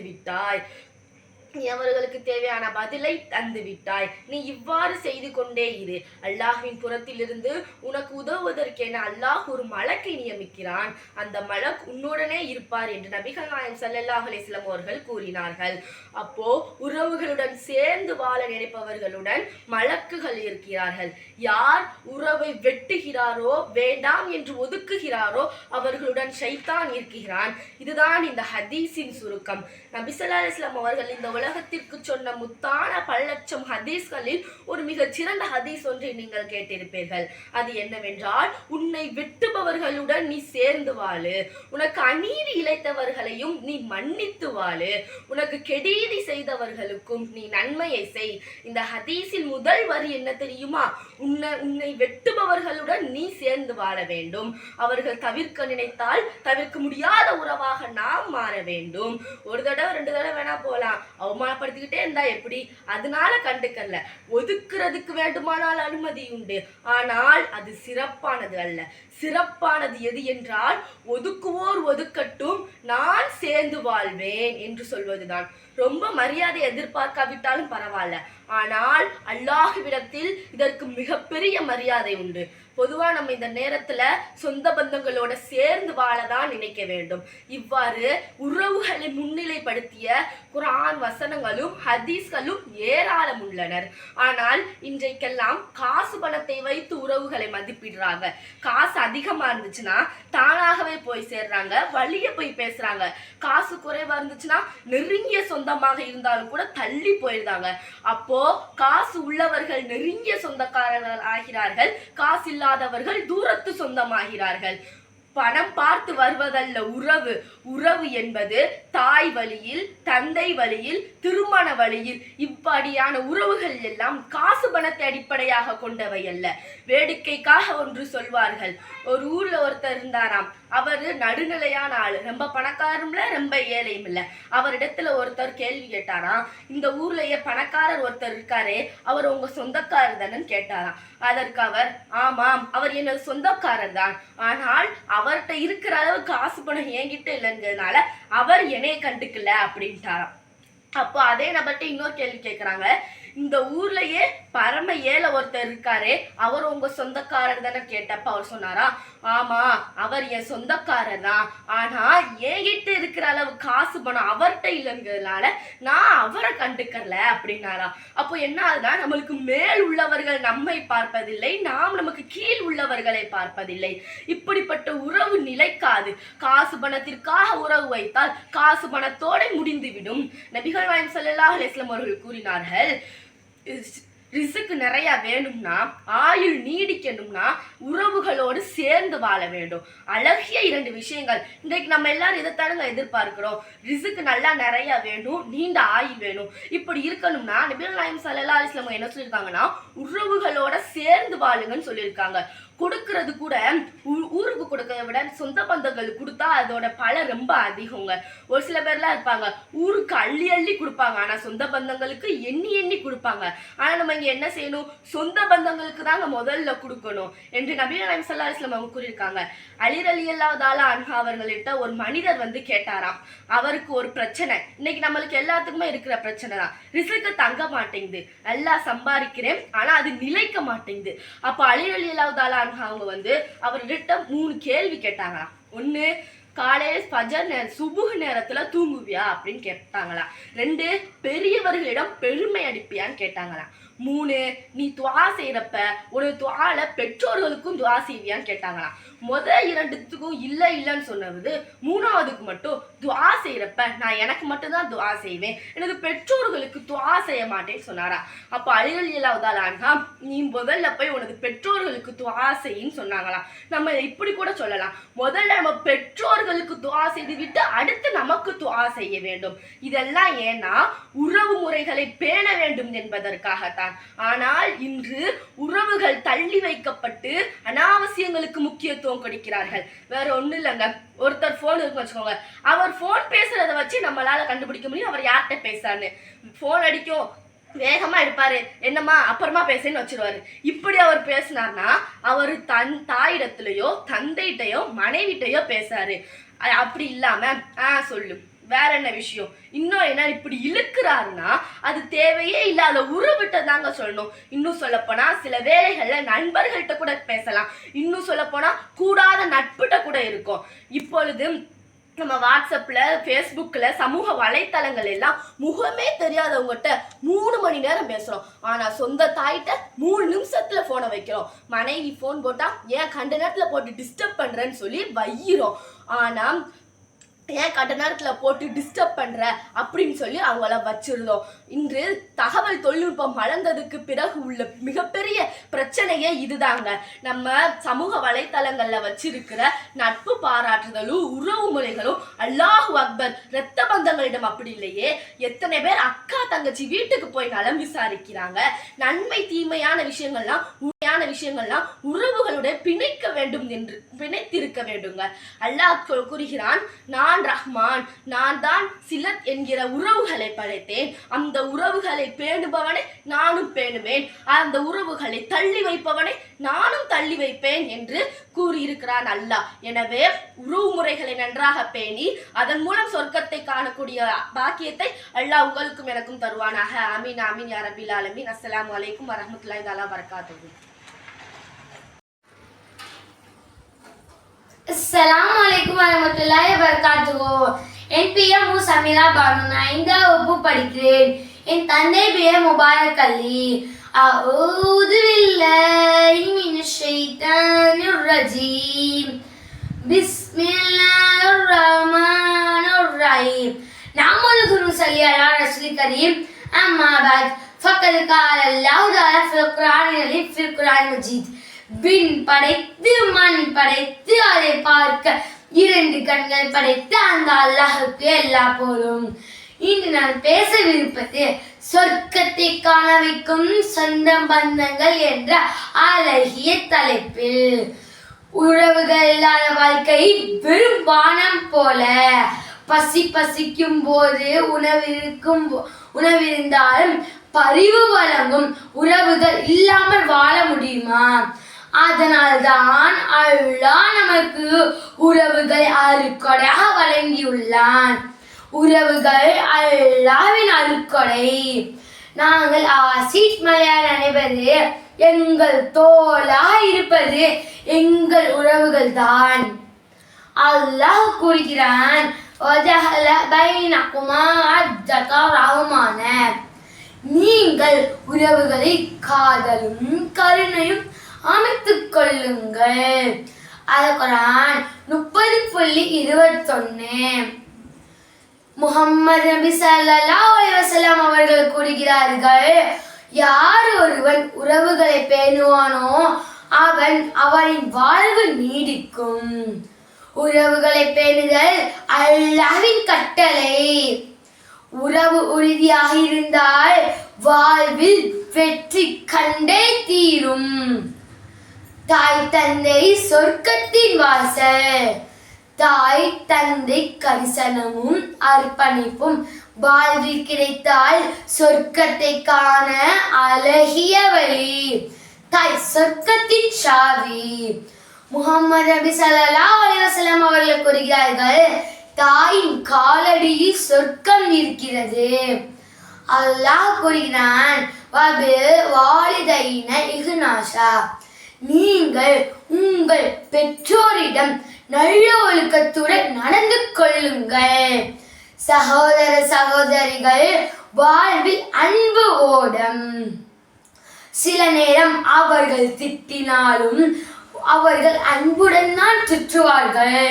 விட்டாய். நீ இவ்வாறு செய்து கொண்டே இரு. அல்லாஹ்வின் புறத்திலிருந்து உனக்கு உதவுவதற்கென அல்லாஹ் ஒரு மலக்கை நியமிக்கிறான். அந்த மலக் உன்னுடனே இருப்பார் என்று நபிகள் நாயகம் ஸல்லல்லாஹு அலைஹி வஸல்லம் அவர்கள் கூறினார்கள். அப்போ உறவுகளுடன் சேர்ந்து வாழ நினைப்பவர்களுடன் மலக்குகள் இருக்கிறார்கள். யார் உறவை வெட்டுகிறாரோ, வேண்டாம் என்று ஒதுக்குகிறாரோ, அவர்களுடன் ஷைத்தான் இருக்கிறான். இதுதான் இந்த ஹதீஸின் சுருக்கம். நபி ஸல்லல்லாஹு அலைஹி வஸல்லம் அவர்கள் இந்த உலகத்திற்கு சொன்ன முத்தான பல லட்சம் ஹதீஸ்களில் ஒரு மிகச் சிறந்த ஹதீஸ் ஒன்றை நீங்கள் கேட்டிருப்பீர்கள். அது என்னவென்றால், உன்னை வெட்டுபவர்களுடன் நீ சேர்ந்து வாழு, உனக்கு அநீதி இழைத்தவர்களையும் நீ மன்னித்து வாழு, உனக்கு கெடீதி செய்தவர்களுக்கும் நீ நன்மையை செய். இந்த ஹதீஸில் முதல் வரி என்ன தெரியுமா? உன்னை வெட்டுபவர்களுடன் நீ சேர்ந்து வாழ வேண்டும். அவர்கள் தவிர்க்க நினைத்தால் தவிர்க்க முடியாத உறவாக நாம் மாற வேண்டும். ஒரு தடவை 2 தடவை வேணா போலாம், அவமானப்படுத்திக்கிட்டே இருந்தா எப்படி? அதனால கண்டுக்கல்ல. ஒதுக்குறதுக்கு வேண்டுமானால் அனுமதி உண்டு. ஆனால் அது சிறப்பானது அல்ல. சிறப்பானது எது என்றால், ஒதுக்குவோர் ஒதுக்கட்டும், நான் சேர்ந்து வாழ்வேன் என்று சொல்வதுதான். ரொம்ப மரியாதை எதிர்பார்க்காவிட்டாலும் பரவாயில்ல. ஆனால் அல்லாஹ்விடத்தில் இதற்கு மிகப்பெரிய மரியாதை உண்டு. பொதுவா நம்ம இந்த நேரத்துல சொந்த பந்தங்களோட சேர்ந்து வாழதான் நினைக்க வேண்டும். இவ்வாறு உறவுகளை முன்னிலைப்படுத்திய குர்ஆன் வசனங்களும் ஹதீஸ்களும் ஏராளம் உள்ளனர். ஆனால் இன்றைக்கெல்லாம் காசு பணத்தை வைத்து உறவுகளை மதிப்பிடுறாங்க. காசு அதிகமா இருந்துச்சுன்னா தானாகவே போய் சேர்றாங்க, வழிய போய் பேசுறாங்க. காசு குறைவா இருந்துச்சுன்னா நெருங்கிய சொந்தமாக இருந்தாலும் கூட தள்ளி போயிருந்தாங்க. அப்போ காசு உள்ளவர்கள் நெருங்கிய சொந்தக்காரர்கள் ஆகிறார்கள், காசு இல்லாதவர்கள் தூரத்து சொந்தமாகிறார்கள். பணம் பார்த்து வருவதல்ல உறவு. உறவு என்பது தாய் வழியில், தந்தை வழியில், திருமண வழியில், இப்படியான உறவுகள் எல்லாம் காசு பணத்தை அடிப்படையாக கொண்டவை அல்ல. வேடிக்கைக்காக ஒன்று சொல்வார்கள். ஒரு ஊர்ல ஒருத்தர் இருந்தாராம். அவரு நடுநிலையான ஆளு, ரொம்ப பணக்காரும் இல்ல ரொம்ப ஏழையும் இல்ல. அவரிடத்துல ஒருத்தர் கேள்வி கேட்டாராம், இந்த ஊர்லயே பணக்காரர் ஒருத்தர் இருக்காரே, அவர் உங்க சொந்தக்காரர் தானேன்னு கேட்டாராம். அதற்கு அவர், ஆமாம், அவர் எனது சொந்தக்காரர் தான், ஆனால் அவர்கிட்ட இருக்கிற அளவு காசு பணம் என்கிட்ட இல்லைங்கிறதுனால அவர் என்னைய கண்டுக்கல அப்படின்ட்டாராம். அப்போ அதே நபர்கிட்ட இன்னொரு கேள்வி கேட்குறாங்க, இந்த ஊர்லயே பரம ஏழை ஒருத்தர் இருக்காரே, அவர் உங்க சொந்தக்காரர் தானே கேட்டப்ப அவர் சொன்னாரா, ஆமா, அவர் என் சொந்தக்காரர் தான், ஆனா என்கிட்ட இருக்கிற அளவு காசு பணம் அவர்கிட்ட இல்லைங்கிறதுனால நான் அவரை கண்டுக்கல அப்படின்னாரா. அப்போ என்ன ஆகுதுன்னா, நம்மளுக்கு மேல் உள்ளவர்கள் நம்மை பார்ப்பதில்லை, நாம் நமக்கு கீழ் உள்ளவர்களை பார்ப்பதில்லை. இப்படிப்பட்ட உறவு நிலைக்காது. காசு பணத்திற்காக உறவு வைத்தால் காசு பணத்தோட முடிந்துவிடும். நபிகள் நாயகம் ஸல்லல்லாஹு அலைஹி வஸல்லம் அவர்கள் கூறினார்கள், ரிசுக்கு நிறைய வேணும்னா, ஆயுள் நீடிக்கணும்னா உறவுகளோடு சேர்ந்து வாழ வேண்டும். அழகிய 2 விஷயங்கள். இன்றைக்கு நம்ம எல்லாரும் இதைத்தானுங்க எதிர்பார்க்கிறோம். ரிசுக்கு நல்லா நிறைய வேணும், நீண்ட ஆயுள் வேணும். இப்படி இருக்கணும்னா நபிகள் நாயகம் ஸல்லல்லாஹு அலைஹி வஸல்லம் என்ன சொல்லியிருக்காங்கன்னா, உறவுகளோட சேர்ந்து வாழுங்கன்னு சொல்லியிருக்காங்க. கொடுக்கறது கூட ஊருக்கு கொடுக்கறத விட சொந்த பந்தங்களுக்கு கொடுத்தா அதோட பலன் ரொம்ப அதிகங்க. ஒரு சில பேர்லாம் இருப்பாங்க, ஊருக்கு அள்ளி அள்ளி கொடுப்பாங்க, ஆனா சொந்த பந்தங்களுக்கு எண்ணி எண்ணி கொடுப்பாங்க. ஆனா நம்ம இங்க என்ன செய்யணும், சொந்த பந்தங்களுக்கு தாங்க முதல்ல கொடுக்கணும் என்று நபிகள் நாயகம் ஸல்லல்லாஹு அலைஹி வஸல்லம் அவங்க கூறியிருக்காங்க. அலி ரலியல்லாஹு தஆலா அன்ஹு அவர்கள்ட்ட ஒரு மனிதர் வந்து கேட்டாராம், அவருக்கு ஒரு பிரச்சனை. இன்னைக்கு நம்மளுக்கு எல்லாத்துக்குமே இருக்கிற பிரச்சனை தான், ரிசுக்கு தங்க மாட்டேங்குது, நல்லா சம்பாதிக்கிறேன் ஆனா அது நிலைக்க மாட்டேங்குது. அப்ப அலி ரலியல்லாஹு தஆலா அவங்க வந்து அவர்கிட்ட 3 கேள்வி கேட்டாங்களாம். 1, காலையில் ஃபஜர் சுபுஹ் நேரத்துல தூங்குவியா அப்படின்னு கேட்டாங்களாம். 2, பெரியவர்களிடம் பெருமை அடிப்பியான்னு கேட்டாங்களாம். 3, நீ துவா செய்யறப்ப ஒரு துவால பெற்றோர்களுக்கும் துவா செய்வியான்னு கேட்டாங்களாம். முதல் 2த்துக்கும் இல்லைன்னு சொன்னது, 3வதுக்கு மட்டும் துவா செய்யறப்ப நான் எனக்கு மட்டும்தான் துவா செய்வேன், எனது பெற்றோர்களுக்கு துவா செய்ய மாட்டேன்னு சொன்னாரா. அப்ப அலி ரலியல்லாஹு தஆலா அன்ஹு, நீ முதல்ல போய் உனது பெற்றோர்களுக்கு துவா செய்யின்னு சொன்னாங்களாம். நம்ம இப்படி கூட சொல்லலாம், முதல்ல நம்ம பெற்றோர்களுக்கு துவா செய்து விட்டு அடுத்து நமக்கு துவா செய்ய வேண்டும். இதெல்லாம் ஏன்னா உறவு முறைகளை பேண வேண்டும் என்பதற்காகத்தான். ஆனால் இன்று உறவுகள் தள்ளி வைக்கப்பட்டு அனாவசியங்களுக்கு முக்கியத்துவம் கொடுக்கிறார்கள். வேற ஒண்ணு இல்லைங்க, ஒருத்தர் போன் இருக்கு வச்சுக்கோங்க, அவர் போன் பேசுறத வச்சு நம்மளால கண்டுபிடிக்க முடியும் அவர் யார்கிட்ட பேசான்னு. போன் அடிக்கும், வேகமா எடுப்பாரு, என்னம்மா அப்புறமா பேசுன்னு வச்சிருவாரு. இப்படி அவர் பேசினார்னா அவர் தன் தாயிடத்திலயோ தந்தைகிட்டையோ மனைவிட்டையோ பேசாரு. அப்படி இல்லாம சொல்லு வேற என்ன விஷயம், இன்னும் என்ன இப்படி இழுக்கிறாருன்னா அது தேவையே இல்லாத உறவிட்ட தாங்க சொல்லணும். இன்னும் சொல்ல போனா சில வேளைகள்ல நண்பர்கள்ட்ட கூட பேசலாம், இன்னும் சொல்ல போனா கூடாத நட்புட்ட கூட இருக்கும். இப்பொழுது நம்ம வாட்ஸ்அப்ல ஃபேஸ்புக்ல சமூக வலைத்தளங்கள் எல்லாம் முகமே தெரியாதவங்ககிட்ட 3 மணி நேரம் பேசுறோம். ஆனா சொந்த தாயிட்ட 3 நிமிஷத்துல போனை வைக்கிறோம். மனைவி போன் போட்டா ஏன் கண்ட நேரத்துல போட்டு டிஸ்டர்ப் பண்றேன்னு சொல்லி வையிறோம். ஆனா ஏன் கண்ட நேரத்துல போட்டு டிஸ்டர்ப் பண்ற அப்படின்னு சொல்லி அவங்கள வச்சிருந்தோம். இன்று தகவல் தொழில்நுட்பம் வளர்ந்ததுக்கு பிறகு உள்ள மிகப்பெரிய பிரச்சனையே இதுதாங்க. நம்ம சமூக வலைத்தளங்கள்ல வச்சிருக்கிற நட்பு பாராட்டுதலும் உறவு முறைகளும் அல்லாஹு அக்பர், இரத்த பந்தங்களிடம் அப்படி இல்லையே. எத்தனை பேர் அக்கா தங்கச்சி வீட்டுக்கு போய் நலம் விசாரிக்கிறாங்க. நன்மை தீமையான விஷயங்கள்லாம் விஷயங்கள்லாம் உறவுகளுடைய பிணைக்க வேண்டும் என்று பிணைத்திருக்க வேண்டுங்க. அல்லாஹ் கூறுகிறான், நான் ரஹ்மான், நான் தான் சிலத் என்கிற உறவுகளை படைத்தேன், அந்த உறவுகளை பேணுபவனை நானும் பேணுவேன், அந்த உறவுகளை தள்ளி வைப்பவனை நானும் தள்ளி வைப்பேன் என்று கூறியிருக்கிறான் அல்லாஹ். எனவே உறவு முறைகளை நன்றாக பேணி அதன் மூலம் சொர்க்கத்தை காணக்கூடிய பாக்கியத்தை அல்லாஹ் உங்களுக்கும் எனக்கும் தருவானாக. ஆமீன் ஆமீன் யா ரப்பில் ஆலமீன். அஸ்ஸலாமு அலைக்கும் வரஹ்மத்துல்லாஹி தஆலா வபரகாத்துஹு. அஸ்ஸலாமு அலைக்கும் வரஹ்மத்துல்லாஹி வபரகாத்துஹு. என் பெயர் மு சமீரா பானு, நான் 5ஆம் வகுப்பு படிக்கிறேன். என் தந்தை பெயர் முபாரக் அலி. அஊது பில்லாஹி மினஷ் ஷைத்தானிர் ரஜீம். பிஸ்மில்லாஹிர் ரஹ்மானிர் ரஹீம். நஹ்மதுஹு வ நுஸல்லி அலா ரசூலில் கரீம். அம்மா பஅத். ஃபக்கத் கால அல்லாஹு தஆலா ஃபில் குர்ஆனில் மஜீத். விண் படைத்து மண் படைத்து அதை பார்க்க 2 கண்கள் படைத்து அந்த அல்லாஹுக்கு எல்லா போலும். இன்று நான் பேசவிருப்பது சொர்க்கத்தை காண வைக்கும் சொந்த பந்தங்கள் என்ற அழகிய தலைப்பில். உறவுகள் இல்லாத வாழ்க்கை வெறும் வானம் போல. பசிக்கும் போது உணவிருந்தாலும் பரிவு வழங்கும் உறவுகள் இல்லாமல் வாழ முடியுமா? அதனால்தான் அல்லாஹ் நமக்கு உறவுகளை அருட்கொடையாக வழங்கியுள்ளான். உறவுகள் அல்லாஹ்வின் அருட்கொடை. நாங்கள் ஆசிட் மலையார் அனைவரு எங்கள் தோளாக இருப்பது எங்கள் உறவுகள் தான். அல்லாஹ் கூறுகிறான், நீங்கள் உறவுகளை காதலும் கருணையும் அமைத்துக் கொள்ளுங்கள். அல்-குர்ஆன் 30:21. முஹம்மது நபி ஸல்லல்லாஹு அலைஹி வஸல்லம் அவர்கள் கூறுகிறார்கள், யார் ஒருவன் உறவுகளை பேணுவானோ அவனின் வாழ்வு நீடிக்கும். உறவுகளை பேணுதல் அல்லாஹ்வின் கட்டளை. உறவு உறுதியாக இருந்தால் வாழ்வில் வெற்றி கண்டே தீரும். தாய் தந்தை சொர்க்கத்தின் வாசல். தாய் தந்தை கரிசனமும் அர்ப்பணிப்பும் வாழ்வில் கிடைத்தால் சொர்க்கத்தை காண அழகிய வழி. தாய் சொர்க்கத்தின் சாவி. முஹம்மது நபி ஸல்லல்லாஹு அலைஹி வஸல்லம் அவர்கள் கூறுகிறார்கள், தாயின் காலடியில் சொர்க்கம் இருக்கிறது. அல்லாஹ் கூறுகிறான், நீங்கள் உங்கள் பெற்றோரிடம் நல்ல ஒழுக்கத்துடன் நடந்து கொள்ளுங்கள். சகோதர சகோதரிகள் வாழ்வில் அன்பு ஓடம். சில நேரம் அவர்கள் திட்டினாலும் அவர்கள் அன்புடன் தான் சுற்றுவார்கள்.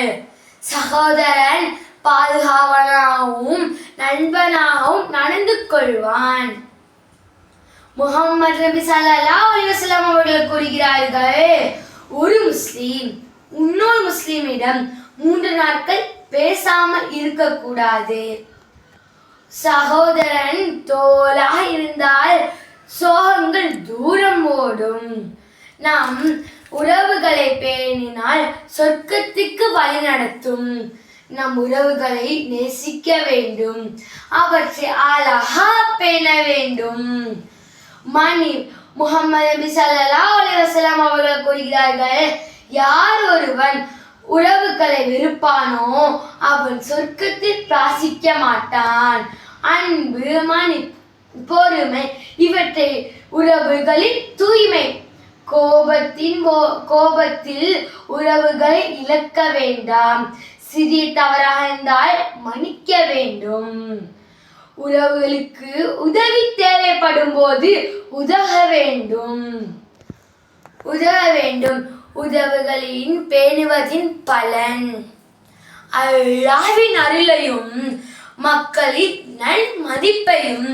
சகோதரன் பாதுகாவலனாகவும் நண்பனாகவும் நடந்து கொள்வான். முஹம்மது நபி ஸல்லல்லாஹு அலைஹி வஸல்லம் அவர்கள் கூறுகிறார்கள், ஒரு முஸ்லிம் இன்னொரு முஸ்லிமிடம் 3 நாட்கள் பேசாமல் இருக்கக்கூடாது. சகோதரன் தோளாக இருந்தால் சோகங்கள் தூரம் ஓடும். நாம் உறவுகளை பேணினால் சொர்க்கத்துக்கு வழி நடத்தும். நம் உறவுகளை நேசிக்க வேண்டும், அவற்றை அழகா பேண வேண்டும். முஹம்மது நபி ஸல்லல்லாஹு அலைஹி வஸல்லம் அவர்கள் கூறுகிறார்கள், யார் ஒருவன் உறவுகளை வெறுப்பானோ அவன் சொர்க்கத்தில் பிரவேசிக்க மாட்டான். அன்பு, பொறுமை இவற்றை உறவுகளின் தூய்மை. கோபத்தில் உறவுகளை இழக்க வேண்டாம். சிறிய தவறாக இருந்தால் மன்னிக்க வேண்டும். உறவுகளுக்கு உதவி தேவைப்படும் போது உதவ வேண்டும். உறவுகளின் பேணுவதின் பலன் அல்லாஹ்வின் அருளையும் மக்களின் நன்மதிப்பையும்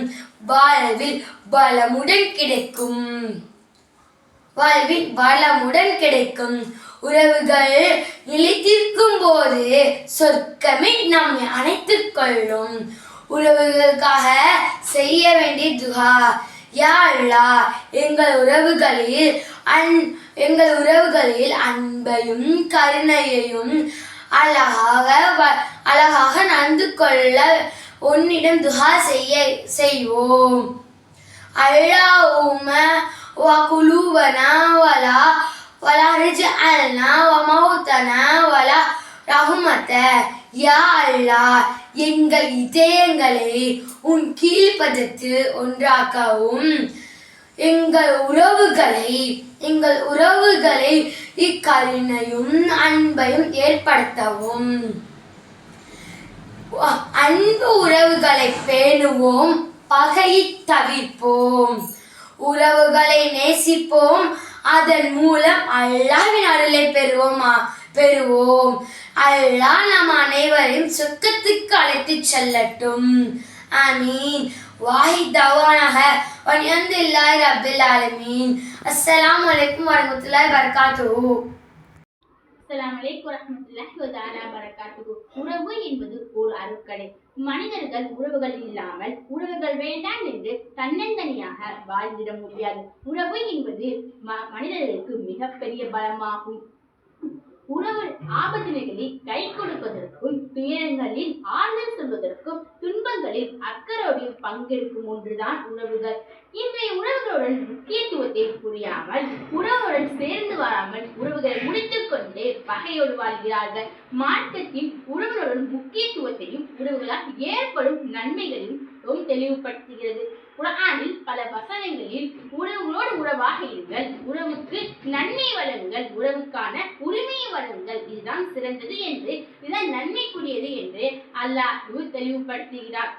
வாழ்வில் வளமுடன் கிடைக்கும். உறவுகள் நிலைத்திருக்கும் போது சொர்க்கமே நம்மை அணைத்துக் கொள்ளும். உறவுகளுக்காக செய்ய வேண்டிய துஆ, யா அல்லாஹ், எங்கள் உறவுகளில் அன்பையும் கருணையையும் அழகாக நடந்து கொள்ள உன்னிடம் துஆ செய்வோம். அல்லாஹும்ம வகுலூபனா வலா ரிஜஅல்னா வமௌதனா வலா ரஹ்மத. யா அல்லாஹ், எங்கள் இதயங்களை உன் கீழ்ப்பதத்தில் ஒன்றாக்கவும், எங்கள் உறவுகளை இக்கருணையும் அன்பையும் ஏற்படுத்தவும். அன்பு உறவுகளை பேணுவோம், பகையை தவிர்ப்போம். உறவுகளை நேசிப்போம், அதன் மூலம் அல்லாஹ்வின் அருளை பெறுவோம். அல்லாஹ் நம் அனைவரையும் சொர்க்கத்துக்கு அழைத்துச் செல்லட்டும். ஆமீன். வாஹித் தவானாக வல்ஹம்துலில்லாஹி ரப்பில் ஆலமீன். அஸ்ஸலாமு அலைக்கும் வரஹ்மத்துல்லாஹி வபரகாத்துஹு. அஸ்ஸலாமு அலைக்கும் வரஹ்மத்துல்லாஹி வபரகாத்துஹு. உறவு என்பது ஒரு அருட்கொடை. மனிதர்கள் உறவுகள் இல்லாமல் உறவுகள் வேண்டாம் என்று தன்னந்தனியாக வாழ்ந்திட முடியாது. உறவு என்பது மனிதர்களுக்கு மிகப்பெரிய பலமாகும். உறவு ஆபத்தினைகளில் கை கொடுப்பதற்கும் துயரங்களில் ஆறுதல் சொல்வதற்கும் துன்பங்களில் அக்கறையோடு பங்கெடுக்கும் ஒன்றுதான் உறவுகள். இன்றைய உறவுகளுடன் முக்கியத்துவத்தை புரியாமல் உறவுடன் சேர்ந்து வராமல் உறவுகளை முடித்துக் கொண்டு பகையோடு வாழ்கிறார்கள். மார்க்கத்தின் உறவுகளுடன் முக்கியத்துவத்தையும் உறவுகளால் ஏற்படும் நன்மைகளையும் தெளிவுபடுத்துகிறது. குர்ஆனில் பல வசனங்களில் உறவுகளோடு உறவாக இருங்கள், உறவுக்கு நன்மை வழங்குங்கள், உறவுக்கான உரிமையை வழங்குங்கள், இதுதான் சிறந்தது என்று, இதுதான் நன்மைக்குரியது என்று அல்லாஹ் தெளிவுபடுத்துகிறார்.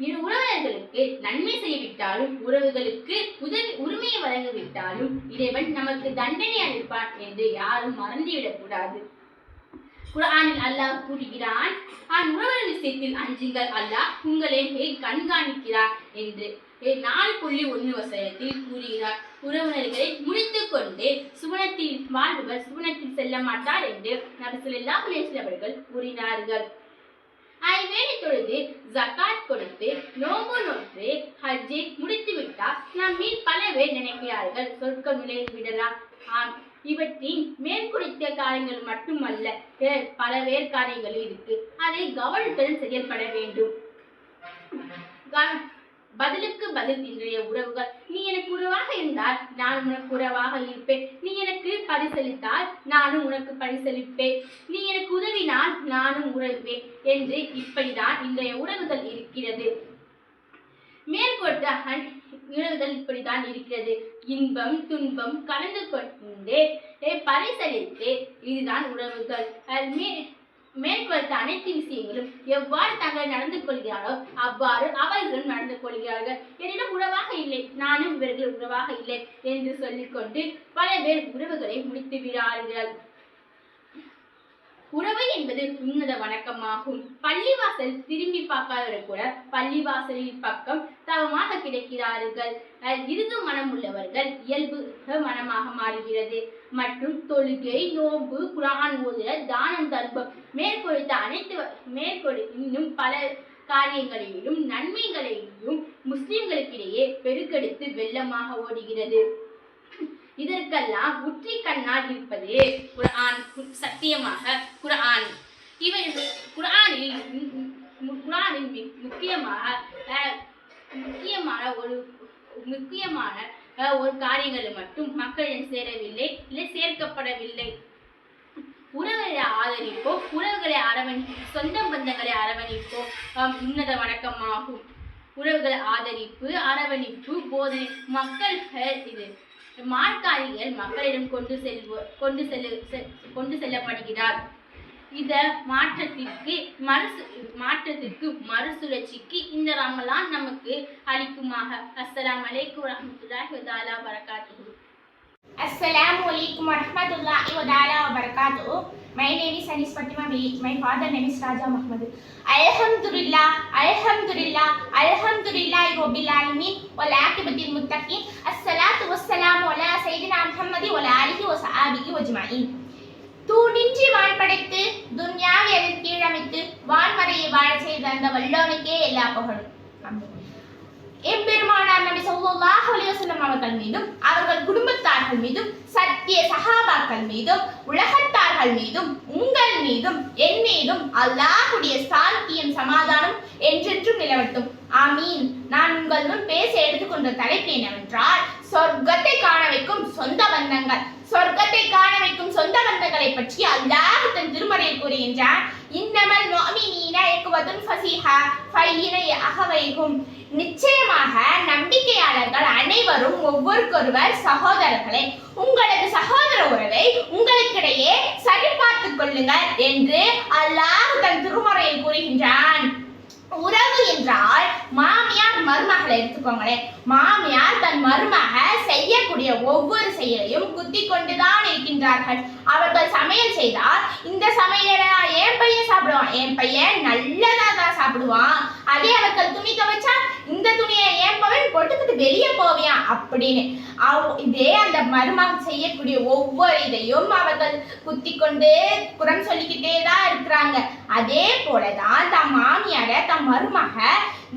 இரு உறவினர்களுக்கு நன்மை செய்யவிட்டாலும் உறவுகளுக்கு உரிமையை வழங்கிவிட்டாலும் இறைவன் நமக்கு தண்டனை அளிப்பான் என்று யாரும் மறந்துவிடக் கூடாது. குர்ஆனில் அல்லாஹ் கூறுகிறான், உறவுகள் விஷயத்தில் அஞ்சுங்கள், அல்லாஹ் உங்களை கண்காணிக்கிறார் என்று 4.1 வசனத்தில் கூறுகிறார். உறவினர்களை முடித்துக் கொண்டு சுவனத்தில் வாழ்பவர் சுவனத்தில் செல்ல மாட்டார் என்று நபி ஸல்லல்லாஹு அலைஹி வஸல்லம் அவர்கள் கூறினார்கள். ஐவேளை தொழுது ஜகாத் கொடுத்து நோன்பு நோற்று ஹஜ்ஜை முடித்து விட்டால் நம்மில் பல பேர் நினைக்கிறார்கள் சொர்க்கம் நுழைந்து விடலாம். இவற்றின் மேற்குறித்த காரியங்கள் மட்டுமல்ல, பல வேறு காரியங்களும் இருக்கு. அதை கவனத்துடன் செயல்பட வேண்டும். பதிலுக்கு பதில் இன்றைய உறவுகள். நீ எனக்கு உறவாக இருந்தால் நான் உனக்கு உறவாக இருப்பேன், நீ எனக்கு பரிசளித்தால் நானும் உனக்கு பரிசளிப்பேன், நீ எனக்கு உதவினால் நானும் உதவுவேன் என்று இப்படிதான் இன்றைய உறவுகள் இருக்கிறது. மேற்கொண்ட உறவுகள் இப்படிதான் இருக்கிறது. இன்பம் துன்பம் கலந்து கொண்டே பரிசளித்து இதுதான் உறவுகள். மேற்கொண்ட அனைத்து விஷயங்களும் எவ்வாறு தாங்கள் நடந்து கொள்கிறாரோ அவ்வாறு அவர்களும் நடந்து கொள்கிறார்கள். என்னிடம் உறவாக இல்லை, நானும் இவர்கள் உறவாக இல்லை என்று சொல்லிக்கொண்டு பல பேர் உறவுகளை முடித்து விடார்கள். உறவு என்பது உன்னத வணக்கமாகும். பள்ளிவாசல் திரும்பி பார்க்காதவர்கள் கூட பள்ளிவாசலின் பக்கம் தவமாக கிடைக்கிறார்கள். இறுதி மனம் உள்ளவர்கள் இயல்பு மனமாக மாறுகிறது. மற்றும் தொழுகை, நோன்பு, குர்ஆன் ஓதுதல், தானம், தர்மம் மேற்கொடு இன்னும் பல காரியங்களையும் நன்மைகளையும் முஸ்லிம்களுக்கிடையே பெருக்கெடுத்து வெள்ளமாக ஓடுகிறது. இதற்கெல்லாம் உற்றி கண்ணால் இருப்பது குர்ஆன். சத்தியமாக குர்ஆன் குர்ஆனில் முக்கியமான ஒரு காரியங்களை மட்டும் மக்களிடம் சேரவில்லை, இல்லை சேர்க்கப்படவில்லை. உறவுகளை ஆதரிப்போ, உறவுகளை சொந்த பந்தங்களை அரவணைப்போ உன்னத வணக்கமாகும். உறவுகளை ஆதரிப்பு, அரவணைப்பு, போதனை மக்கள்கள் இது மார்க்காரிகள் மக்களிடம் கொண்டு செல்லப்படுகிறார். இத மாற்றத்திற்கு மறுசுழற்சிக்கு இந்த ரமலான் நமக்கு அளிக்குமாக. அஸ்ஸலாமு அலைக்கும் வரஹ்மத்துல்லாஹி வ பரகாத்துஹு. Assalamu alaikum warahmatullahi wabarakatuh. My name is Anis Fatima B. My father name is Raja Muhammad. Alhamdulillah, Alhamdulillah, Alhamdulillah Rabbil Alamin wal aqibatil muttaqin. Assalatu wassalamu ala sayyidina Muhammad wa ala alihi wa sahbihi ajma'in. தூணின்றி வான் படைத்து துன்யாவை அதன் கீழமைத்து வான்மறையை வாழ செய்த அந்த வல்லோனுக்கே எல்லா புகழும். எம்பெருமானார் நபி ஸல்லல்லாஹு அலைஹி வஸல்லம் அவர்கள் மீதும் அவர்கள் குடும்பத்தார்கள் மீதும் சத்திய சஹாபாக்கள் மீதும் உலகத்தார்கள் மீதும் உங்கள் மீதும் என் மீதும் அல்லாஹ்வுடைய சாந்தியும் சமாதானம் என்றென்றும் நிலவட்டும். ஆமீன். நான் உங்கள் முன் பேச எடுத்துக்கொண்ட தலைப்பு என்னவென்றால் சொர்க்கத்தை காண வைக்கும் சொந்த பந்தங்கள். சொர்க்கத்தை காண வைக்கும் சொந்த பந்தங்களை பற்றி அல்லாஹ் தன் திருமறையில் கூறுகின்றான். இன்னமல் முஃமினீன இக்வதுன் ஃபஸீஹா ஃபையின அஹவைஹும். நிச்சயமாக நம்பிக்கையாளர்கள் அனைவரும் ஒவ்வொருவருக்கொருவர் சகோதரர்களே. உங்களது சகோதர உறவை உங்களுக்கிடையே சரிபார்த்துக் கொள்ளுங்கள் என்று அல்லாஹ் தன் திருமறையில் கூறுகின்றான். உறவு என்றால் மாமியார் மருமகளை எடுத்துக்கோங்களேன். மாமியார் தன் மருமக செய்யக்கூடிய ஒவ்வொரு செயலையும் குத்தி கொண்டுதான் இருக்கின்றார்கள். அவர்கள் சமையல் செய்தால் இந்த சமையல என் பையன் சாப்பிடுவான், என் பையன் நல்லதா தான் சாப்பிடுவான். அதே அவர்கள் துணி துவைச்சா இந்த துணியை என் பையன் போட்டுக்கிட்டு வெளியே போவியான் அப்படின்னு இதே அந்த மருமகன் செய்யக்கூடிய ஒவ்வொரு இதையும் அவர்கள் குத்தி கொண்டு புறம் சொல்லிக்கிட்டே தான் இருக்கிறாங்க. அதே போலதான் தம் மாமியார தம் மருமக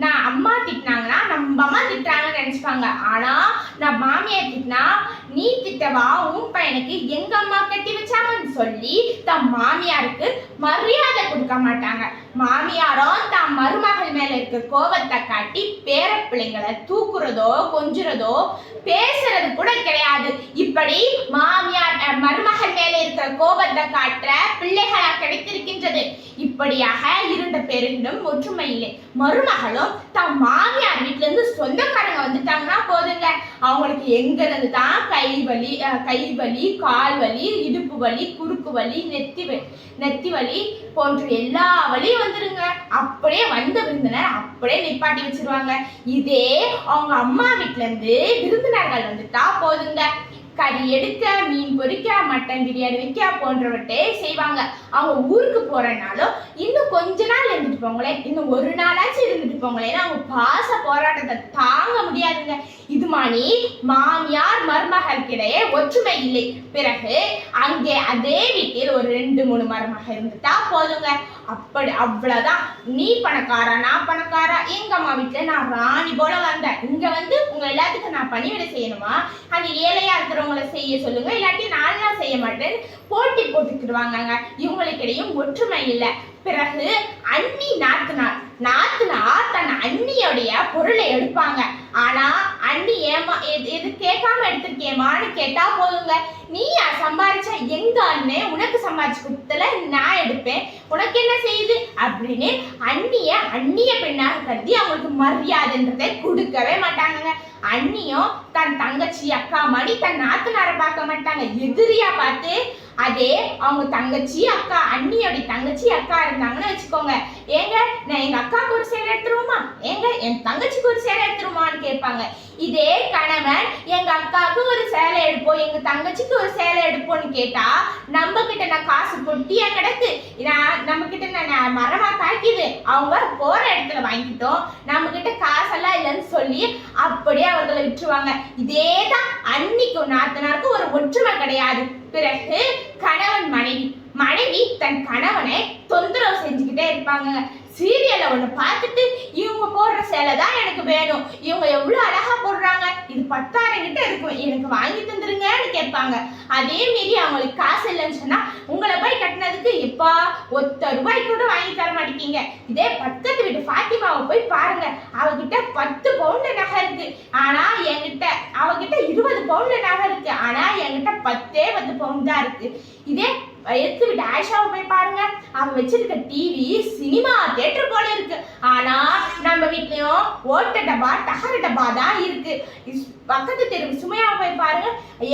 நான் அம்மா திட்டினாங்கன்னா நம்ம அம்மா திட்டுறாங்கன்னு நினைச்சுப்பாங்க. ஆனா நான் மாமியார் திட்டினா நீ திட்டவா உன் பையனுக்கு எங்க அம்மா கட்டி வச்சாங்கன்னு சொல்லி தம் மாமியாருக்கு மரியாதை கொடுக்க மாட்டாங்க. மாமியாரும் தம் மருமகள் மேல இருக்க கோபத்தை காட்டி பேர பிள்ளைங்களை தூக்குறதோ கொஞ்சுறதோ பேசுறது கூட கிடையாது. இப்படி மாமியார் மருமகள் மேல இருக்கிற கோபத்தை காட்டுற பிள்ளைகளா கிடைத்திருக்கின்றது. இப்படியாக இருந்த பேரிலும் ஒற்றுமை இல்லை. மருமகளும் தம் மாமியார் வீட்டுல இருந்து சொந்தக்காரங்க வந்துட்டாங்கன்னா போதுங்க, அவங்களுக்கு எங்க இருந்து தான் கை வலி, கால் வலி, இடுப்பு வலி, குறுக்கு வலி, நெத்தி வலி போன்ற எல்லா வலியும் வந்துருங்க. அப்படியே வந்த விருந்தினர் அப்படியே நிப்பாட்டி வச்சிருவாங்க. இதே அவங்க அம்மா வீட்டுல இருந்து விருந்தினர்கள் வந்துட்டா போதுங்க, கறி எடுக்க, மீன் பொரிக்க, மட்டன் பிரியாணி வைக்க போன்றவற்றை செய்வாங்க. அவங்க ஊருக்கு போறனாலும் இன்னும் கொஞ்ச நாள் இருந்துட்டு போங்களேன், இன்னும் ஒரு நாளாச்சும் இருந்துட்டு போங்களேன், அவங்க பாச போராட்டத்தை தாங்க முடியாதுங்க. இது மாதிரி மாமியார் மருமகளுக்கிடையே ஒற்றுமை இல்லை. பிறகு அங்கே அதே வீட்டில் ஒரு 2-3 மருமகள் இருந்துட்டா போதுங்க, அவ்வளவுதான். நீ பணக்காரா நான் பணக்காரா, எங்க அம்மா வீட்டுல நான் ராணி போல வந்தேன், இங்க வந்து உங்க எல்லாத்துக்கும் நான் பணிவிடை செய்யணுமா, அந்த ஏழையா இருக்கிறவங்களை செய்ய சொல்லுங்க, இல்லாட்டி நான் செய்ய மாட்டேன்னு போட்டி போட்டுக்கிடுவாங்க. இவங்களுக்கிடையும் ஒற்றுமை இல்லை. பிறகு அண்ணி நாத்தனார் தன் அண்ணியோடைய பொருளை எடுப்பாங்க. ஆனா அண்ணி எது கேட்காம எடுத்திருக்கேமான்னு கேட்டா போதுங்க, நீ சம்பாதிச்ச எங்க அண்ணன் உனக்கு சம்பாதிச்சு கொடுத்தல நான் எடுப்பேன், உனக்கு என்ன செய்யுது அப்படின்னு அண்ணிய பெண்ணாக கருதி அவங்களுக்கு மரியாதைன்றதை கொடுக்கவே மாட்டாங்க. அண்ணியும் தன் தங்கச்சி அக்கா மாதிரி தன் நாத்தனாரை பார்க்க மாட்டாங்க, எதிரியா பார்த்து. அதே அவங்க தங்கச்சி அக்கா, அண்ணியோடைய தங்கச்சி அக்கா இருந்தாங்கன்னு வச்சுக்கோங்க, ஏங்க நான் எங்க அக்காவுக்கு ஒரு சேலை எடுத்துருவோமா, ஏங்க என் தங்கச்சிக்கு ஒரு சேலை எடுத்துருவோமான்னு கேட்பாங்க. இதே கணவன் எங்க அக்காவுக்கு ஒரு சேலை எடுப்போம், எங்க தங்கச்சிக்கு ஒரு சேலை எடுப்போம்னு கேட்டா நம்ம கிட்ட நான் காசு கொட்டியா கிடக்கு, நம்ம கிட்ட நான் மரமா காய்க்குது, அவங்க போற இடத்துல வாங்கிட்டோம், நம்ம கிட்ட காசெல்லாம் இல்லைன்னு சொல்லி அப்படியே அவர்களை விட்டுருவாங்க. இதேதான் அன்னிக்கும் நாத்தனாருக்கும் ஒரு ஒற்றுமை கிடையாது. பிறகு கணவன் மனைவி தன் கணவனை தொந்தரவு செஞ்சுக்கிட்டே இருப்பாங்க. சீரியலை ஒண்ணு பார்த்துட்டு இவங்க போடுற சேலை தான் எனக்கு வேணும், இவங்க எவ்வளவு அழகா போடுறாங்க, இது 10,000 கிட்ட இருக்கும், எனக்கு வாங்கி தந்துருங்கன்னு கேட்பாங்க. அதே மீறி அவங்களுக்கு காசு இல்லைன்னு சொன்னா உங்களை போய் கட்டினதுக்கு எப்பா ₹1 கூட வாங்கி தர மாட்டேங்க. இதே பக்கத்து வீட்டு ஃபாத்திமாவை போய் பாருங்க, அவகிட்ட 10 பவுன்ல நகை இருக்கு, ஆனா என்கிட்ட அவகிட்ட 20 பவுன்ல நகை இருக்கு, ஆனா என்கிட்ட 10 பவுன் தான் இருக்கு. இதே எடுத்து விட்டு ஆயிஷாவை போய் பாருங்க, அவ வச்சிருக்க டிவி சினிமா தியேட்டர் போல இருக்கு, ஆனா நம்ம வீட்லயும் ஓட்ட டப்பா டகர டப்பா தான் இருக்கு. பக்கத்து தெரு சுமையாவை போய் பாருங்க,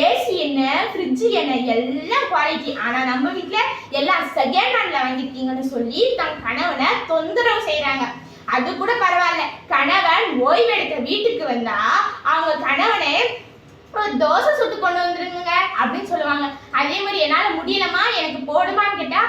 ஏசி என்ன ஃப்ரிட்ஜ் என்ன எல்லாம் குவாலிட்டி, ஆனா நம்ம வீட்டுல எல்லாம் செகண்ட் ஹேண்ட்ல வாங்கிருக்கீங்கன்னு சொல்லி தன் கணவனை தொந்தரவு செய்யறாங்க. அது கூட பரவாயில்ல, கணவன் ஓய்வெடுக்க வீட்டுக்கு வந்தா அவங்க கணவனை தோசை சுட்டு கொண்டு வந்துருங்க அப்படின்னு சொல்லுவாங்க. அதே மாதிரி என்னால முடியலமா எனக்கு போடுமான்னு கேட்டா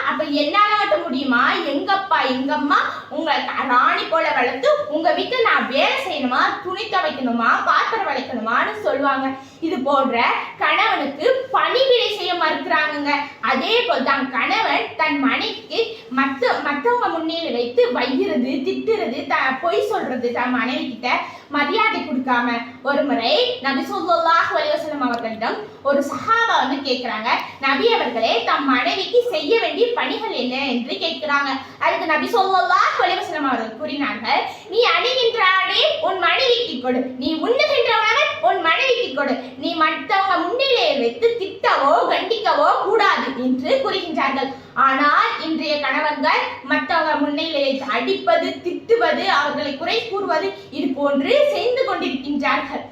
அப்ப என்னால மட்டும் முடியுமா, எங்கப்பா எங்க அம்மா உங்களை ராணி போல வளர்த்து உங்க வீட்டுல நான் வேலை செய்யணுமா, துணி துவைக்கணுமா, பாத்திரம் வளைக்கணுமான்னு சொல்லுவாங்க. இது போன்ற கணவனுக்கு பணிவிடை செய்ய மறுக்கிறாங்க. அதே போல் தான் கணவன் தன் மனைவிக்கு மற்றவங்க முன்னிலை வைத்து வைகிறது, திட்டுறது, பொய் சொல்றது, தன் மனைவி கிட்ட மரியாதை கொடுக்காம. ஒரு முறை நபி ஸல்லல்லாஹு அலைஹி வஸல்லம் அவர்களிடம் ஒரு சஹாபா வந்து கேட்கிறாங்க, நபி அவர்களே தம் மனைவிக்கு செய்ய வேண்டிய பணிகள் என்ன என்று கேட்கிறாங்க. அதுக்கு நபி ஸல்லல்லாஹு அலைஹி வஸல்லம் அவர்கள் கூறினார்கள், நீ அணிகின்ற ஆடை உன் மனைவிக்கு கொடு, நீ உண்ணுகின்ற உணவை உன் மனைவிக்கு கொடு, நீ மற்றவங்க முன்னிலையை வைத்து திட்டவோ கண்டிக்கவோ கூடாது என்று கூறுகின்றார்கள். ஆனால் இன்றைய கணவன்கள் மற்றவங்க முன்னிலையை அடிப்பது, திட்டுவது, அவர்களை குறை கூறுவது இது போன்று செய்து கொண்டிருக்கின்றார்கள்.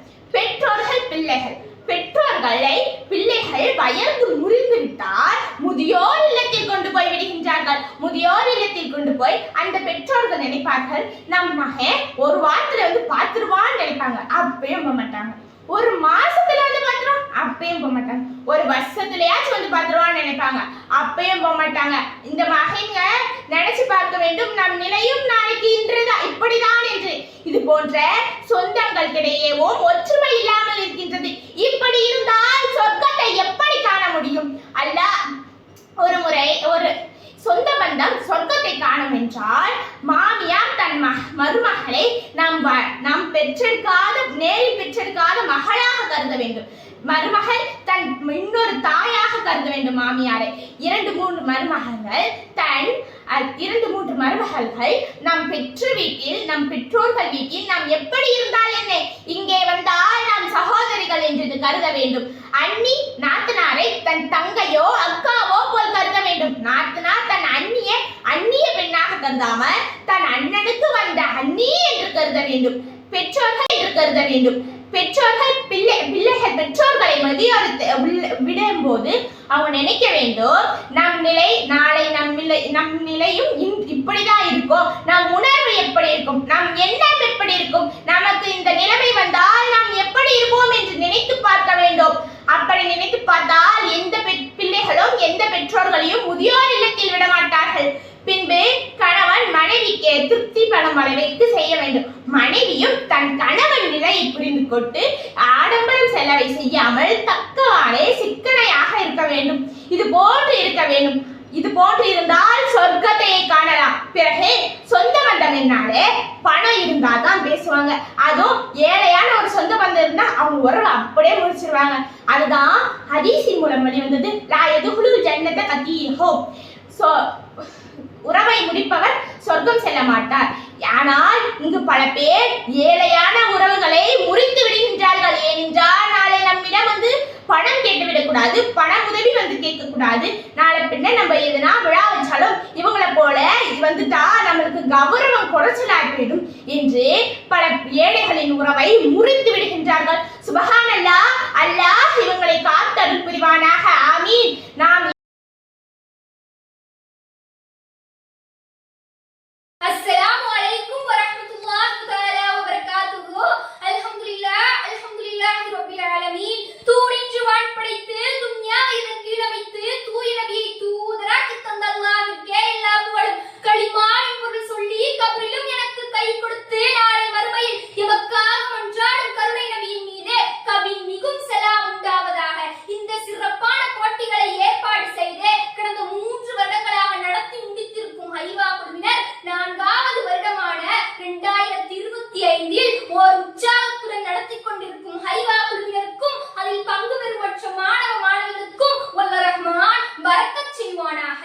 பெற்றோர்களை பிள்ளைகள் வயது முறிந்து விட்டால் முதியோர் இல்லத்தில் கொண்டு போய் விடுகின்றார்கள். முதியோர் இல்லத்தில் கொண்டு போய் அந்த பெற்றோர்கள் நினைப்பார்கள், நம் மகன் ஒரு வாரத்துல வந்து பார்த்துருவான்னு நினைப்பாங்க, அப்பயும் போக மாட்டாங்க. ஒரு மாசத்துல வந்து பார்த்துருவோம், அப்பயும் போக மாட்டாங்க. ஒரு வருஷத்துலயாச்சும் வந்து பார்த்துருவான்னு நினைப்பாங்க, அப்பயும் போக மாட்டாங்க. இந்த மகன்க நினைச்சு பார்க்க வேண்டும், நம் நிலையும் நாளைக்கு இன்றுதான் இப்படிதான் என்று. இது போன்ற சொந்தங்களுக்கிடையேவும் ஒற்றுமை இல்லாமல் இருக்கின்றது. இப்படி இருந்தால் சொர்க்கத்தை எப்படி காண முடியும்? அல்லாஹ் ஒரு முறை ஒரு சொந்த பந்தம் சொர்க்கத்தை காணும் என்றால் மாமியார் தன் மருமகளை நாம் பெற்றெடுக்காத நேரில் பெற்றெடுக்காத மகளாக கருத வேண்டும். மருமகள் தன் இன்னொரு தாயாக கருத வேண்டும் மாமியாரை. 2-3 மருமகள்கள் தன் 2-3 மருமகள்கள் நம் பெற்ற வீட்டில், நம் பெற்றோர்கள் வீட்டில் நாம் எப்படி இருந்தால் என்ன, இங்கே வந்தால் நாம் சகோதரிகள் என்று கருத வேண்டும். அண்ணி நாத்தனாரை தன் தங்கையோ அக்காவோ போல் கருத வேண்டும். நாத்தனார் தன் அந்நிய பெண்ணாக கருதாமல் தன் அண்ணனுக்கு வந்த அண்ணி என்று கருத வேண்டும். பெற்றோர்கள் என்று கருத வேண்டும். பெற்றோர்களை மதியாரித்து விடும் போது அவங்க நினைக்க வேண்டும், நம் நிலை நாளை நம் நிலையும் இப்படிதான் இருக்கும், நம் உணர்வு எப்படி இருக்கும், நம் எண்ணம் எப்படி இருக்கும், நமக்கு இந்த நிலைமை வந்தால் நாம் எப்படி இருப்போம் என்று நினைத்து பார்க்க வேண்டும். அப்படி நினைத்து பார்த்தால் எந்த பிள்ளைகளும் எந்த பெற்றோர்களையும் முதியோர் இல்லத்தில் விட மாட்டார்கள். பின்பு கணவன் மனைவிக்கு திருப்தி படும் அளவிற்கு செய்ய வேண்டும். மனைவியும் தன் கணவன் நிலையை புரிந்து கொண்டு ஆடம்பரம் செலவை செய்யாமல் தக்கவாறே சிக்கனையாக இருக்க வேண்டும். இது போன்று இருக்க வேண்டும். இது போன்று இருந்தால் சொர்க்கத்தை காணலாம். பிறகு சொந்த பந்தம் என்னாலே பணம் இருந்தா தான் பேசுவாங்க. அதுவும் ஏழையான ஒரு சொந்த பந்தம் இருந்தா அவங்க உறவு அப்படியே முடிச்சிருவாங்க. அதுதான் ஹதீஸின் மூலம் வெளிவந்தது, லா யதுகுலு ஜன்னத கதீஹோ. உறவை முடிப்பவர் சொர்க்கம் செல்ல மாட்டார். ஆனால் இங்கு பல பேர் ஏழையான உறவுகளை முறித்து விடுகின்றார்கள். ஏனென்றால் நாளை நம்மிடம் பணம் கேட்டுவிடக்கூடாது, பண உதவி கேட்கக்கூடாது. நாளை பின்ன நம்ம எதுனா விழா வச்சாலும் இவங்களை போல வந்துட்டா நம்மளுக்கு கௌரவம் குறைச்சலாகிவிடும் என்று பல ஏழைகளின் உறவை முறித்து விடுகின்றார்கள். சுபஹானல்லாஹ், அல்லாஹ் இவங்களை காத்தருள் புரிவானாக. ஆமீன். நாம் அஸ்ஸலாமு அலைக்கும் வரஹ்மத்துல்லாஹி தஆலா வபரகாத்துஹு. அல்ஹம்துலில்லாஹி ரப்பில் ஆலமீன். தூணின்று வான் படைத்து துன்யாவை இதன் கீழமைத்து தூய நபியை தூதராக்கி தந்த அல்லாஹ்விற்கே எல்லா புகழும். களிமாவின் பொருள் சொல்லி கபரிலும் எனக்கு கை கொடுத்து நாளை மறுமையில் எமக்காக மன்றாடும் கருணை நபியின் மீது கபின் மிகும் சலாம் உண்டாவதாக. இந்த சிறப்பான போட்டிகளை ஏற்பாடு செய்து கடந்த 3 வருடங்களாக நடத்தி முடித்திருக்கும் ஹைவா குழுவினர் 4வது வருடமான 2025இல் ஓர் உற்சாகத்துடன் நடத்தி கொண்டிருக்கும் ஹைவா குழுவினருக்கும் அதில் பங்கு பெறும் மற்ற மாணவர்களுக்கும் வல்ல ரஹ்மான் பரக்கத் செய்வானாக.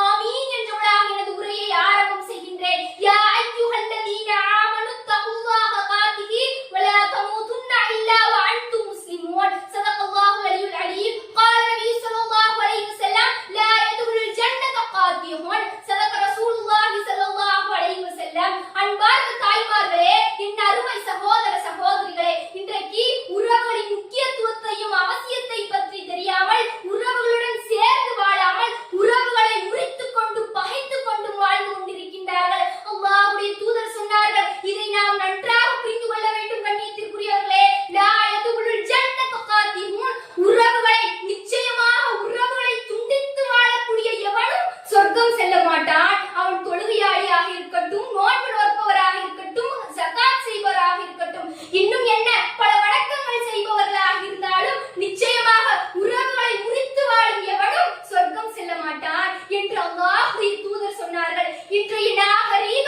ஆமீன் என்றவளாக எனது உரையை ஆரம்பம் செய்கின்றேன். யா அய்யுஹல்லதீன ஆமனு தகுல்லாஹ காதிஹி வலா தமூதுன்ன இல்லா வ அன்தும் முஸ்லிமூன். ஸதகல்லாஹுல் அலியுல் அலீம். قال النبي صلى الله عليه وسلم لا يدخل الجنة قاطعون. صدق رسول الله صلى الله عليه وسلم. அன்பார்ந்த தாய்மார்களே, என் அருமை சகோதர சகோதரிகளே, இன்றைக்கு உறவுகளின் முக்கியத்துவத்தையும் அவசியத்தை பற்றி தெரியாமல், உறவுகளுடன் சேர்ந்து வாழாமல், உறவுகளை முறித்துக் கொண்டு பகைத்துக் கொண்டு வாழ்ந்து கொண்டிருக்கின்றார்கள். அல்லாஹ்வுடைய தூதர் சொன்னார்கள், இதை நாம் நன்றாக புரிந்து கொள்ள வேண்டும். கண்ணியத்திற்குரியவர்களே, லா யதுகுலுல் ஜன்னத காதிஹூன். உறவுகளை நிச்சயமாக உறவுகளை துண்டித்து வாழக்கூடிய எவனும் சொர்க்கம் செல்ல மாட்டான். அவன் தொழுகையாளியாக இருக்கட்டும், நோன்பு நோற்பவராக இருக்கட்டும், ஜகாத் செய்பவராக இருக்கட்டும், இன்னும் என்ன பல வணக்கங்கள் செய்பவர்களாக இருந்தாலும் நிச்சயமாக உறவுகளை முறித்து வாழும் எவனும் சொர்க்கம் செல்ல மாட்டான் என்று அல்லாஹ்வுடைய தூதர் சொன்னார்கள். இன்றைய நாகரீக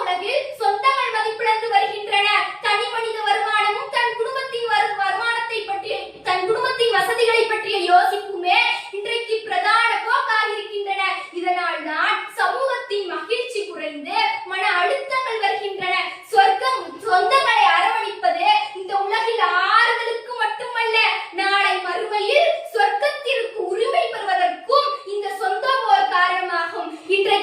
உலகில் சொந்தங்கள் மதிப்பிழந்து வருகின்றன. தனி மனித வருமானமும் தன் குடும்பத்தின் வருமானத்தை பற்றி, தன் குடும்பத்தின் வசதிகளை பற்றிய யோசிப்புமே இன்றைக்கு பிரதான போக்காக இருக்கின்றன. இதனால் தான் சமூகத்தின் மகிழ்ச்சி குறைந்து மன அழுத்தங்கள் வருகின்றன. சொந்தங்களை அரவணைப்பது இந்த உலகில் ஆறுதலுக்கு மட்டுமல்ல, நாளை மறுமையில் சொர்க்கத்திற்கு உரிமை பெறுவதற்கும் இந்த சொந்தம் ஒரு காரணமாகும். இன்றைய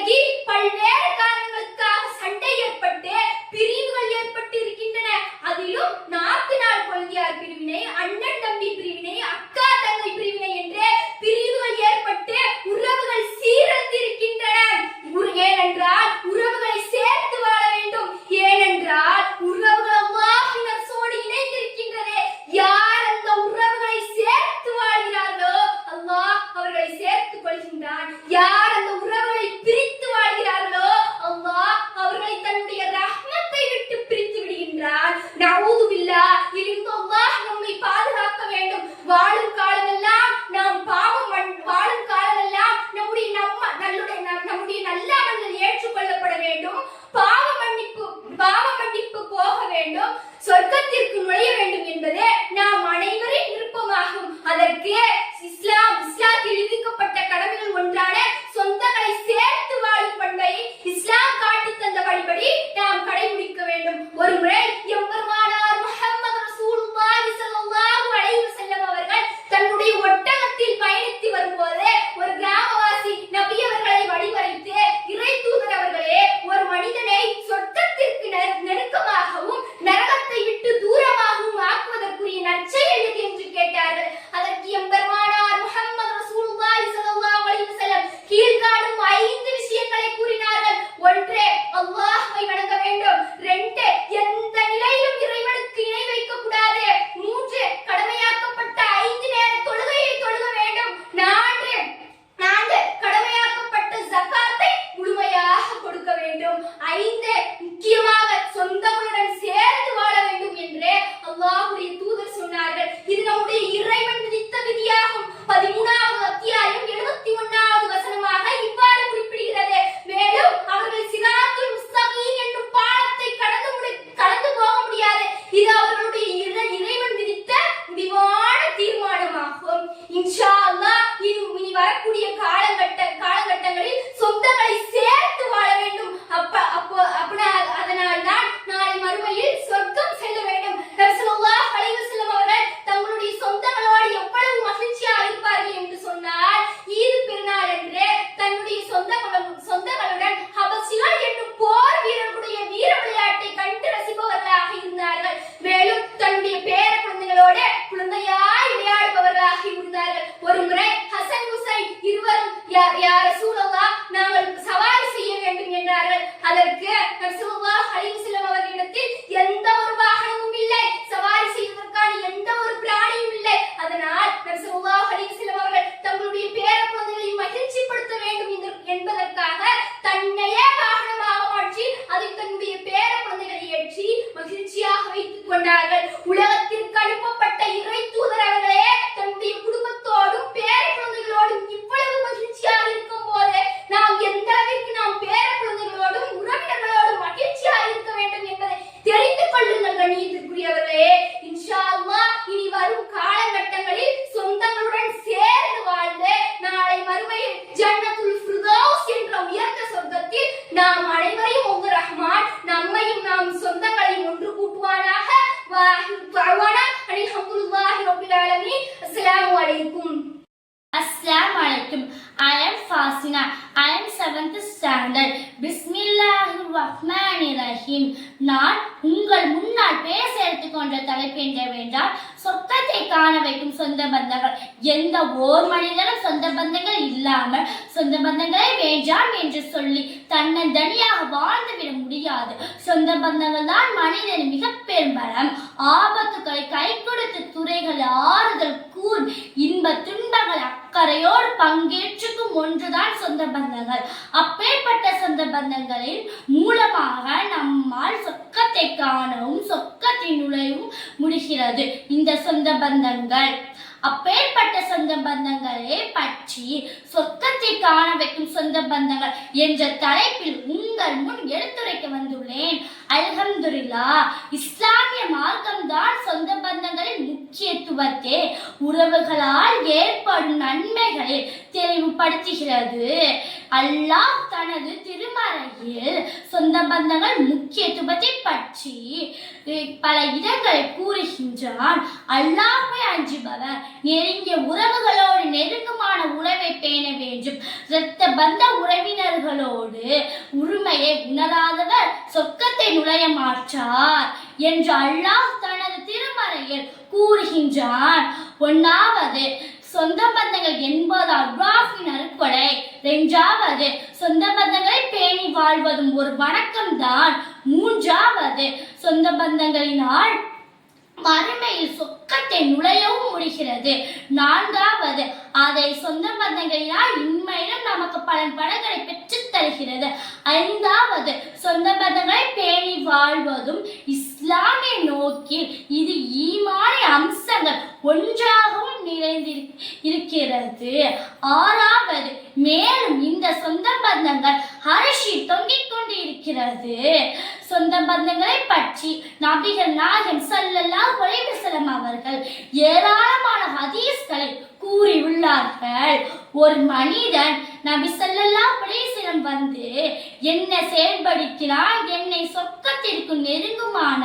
ஸ்டாண்டர்ட். பிஸ்மில்லாஹிர் ரஹ்மானிர் ரஹீம். நான் உங்கள் முன்னால் பேச எடுத்துக்கொண்ட தலைப்பு என்னவென்றால் சொர்க்கத்தை காண வைக்கும் சொந்த பந்தங்கள். எந்த ஓர் மனிதனும் சொந்த பந்தங்கள் இல்லாமல் சொந்த பந்தங்களே வேண்டாம் என்று சொல்லி தன்னந்தனியாக வாழ்ந்துவிட முடியாது. சொந்த பந்தங்கள் தான் மனிதனின் மிக பெரும் பலம். ஆபத்துக்களை கை கொடுத்து துறைகளை ஆறுதல் கூர் இன்ப துன்பங்கள் அக்கறையோடு பங்கேற்றுக்கும் ஒன்றுதான் சொந்த பந்தங்கள். அப்பேற்பட்ட சொந்த பந்தங்களின் மூலமாக நம்மால் சொர்க்கத்தை காணவும் சொர்க்கத்தின் நுழையவும் முடிகிறது. இந்த சொந்த பந்தங்கள் அப்பேற்பட்ட சொந்த பந்தங்களை பற்றி சொர்க்கத்தை காண வைக்கும் சொந்த பந்தங்கள் என்ற தலைப்பில் உங்கள் முன் எடுத்துரைக்க வந்துள்ளேன். அல்ஹம்துலில்லாஹ். இஸ்லாமிய மார்க்கம்தான் சொந்த பந்தங்களின் முக்கியத்துவத்தை உறவுகளால் ஏற்படும் நன்மைகளை தெளிவுபடுத்துகிறது. அல்லாஹ் தனது திருமறையில் சொந்த பந்தங்கள் முக்கியத்துவத்தை பற்றி பல இடங்களை கூறுகின்றான். அல்லாஹ்வை அஞ்சுபவர் நெருங்கிய உறவுகளோடு நெருக்கமான உறவை பேண வேண்டும். இரத்த பந்த உறவினர்களோடு உரிமையை உணராதவர் சொர்க்கத்தை நுழைய மாட்டார் என்று அல்லாஹ் தனது திருமறையில் கூறுகின்றான். ஒன்றாவது சொந்த பந்தங்கள் என்பது அல்லாஹ்வின் அருட்கொடை. இரண்டாவது சொந்த பந்தங்களை பேணி வாழ்வதும் ஒரு வணக்கம்தான். மூன்றாவது சொந்த பந்தங்களினால் மறுமையில் சொர்க்கத்தை நுழையவும் முடிகிறது. நான்காவது அதை சொந்த பந்தங்களினால் இன்மையிலும் நமக்கு பலன் பலன்களை பெற்றுத் தருகிறது. ஐந்தாவது சொந்த பந்தங்களை பேணி வாழ்வதும் இஸ்லாமிய நோக்கில் இது ஈமானிய அம்சங்கள் ஒன்றாகவும் நிறைந்திருக்கிறது. ஆறாவது மேலும் இந்த சொந்த பந்தங்கள் அரிசி தொங்கிக் கொண்டு இருக்கிறது. சொந்த பந்தங்களை பற்றி நபிகள் நாயகம் ஸல்லல்லாஹு அலைஹி வஸல்லம் அவர்கள் ஏராளமான ஹதீஸ்களை கூறியுள்ளார்கள். ஒரு மனிதன் நபி ஸல்லல்லாஹு அலைஹி வஸல்லம் வந்து என்ன செயல்படுத்தினால் என்னை சொர்க்கத்திற்கு நெருங்குமான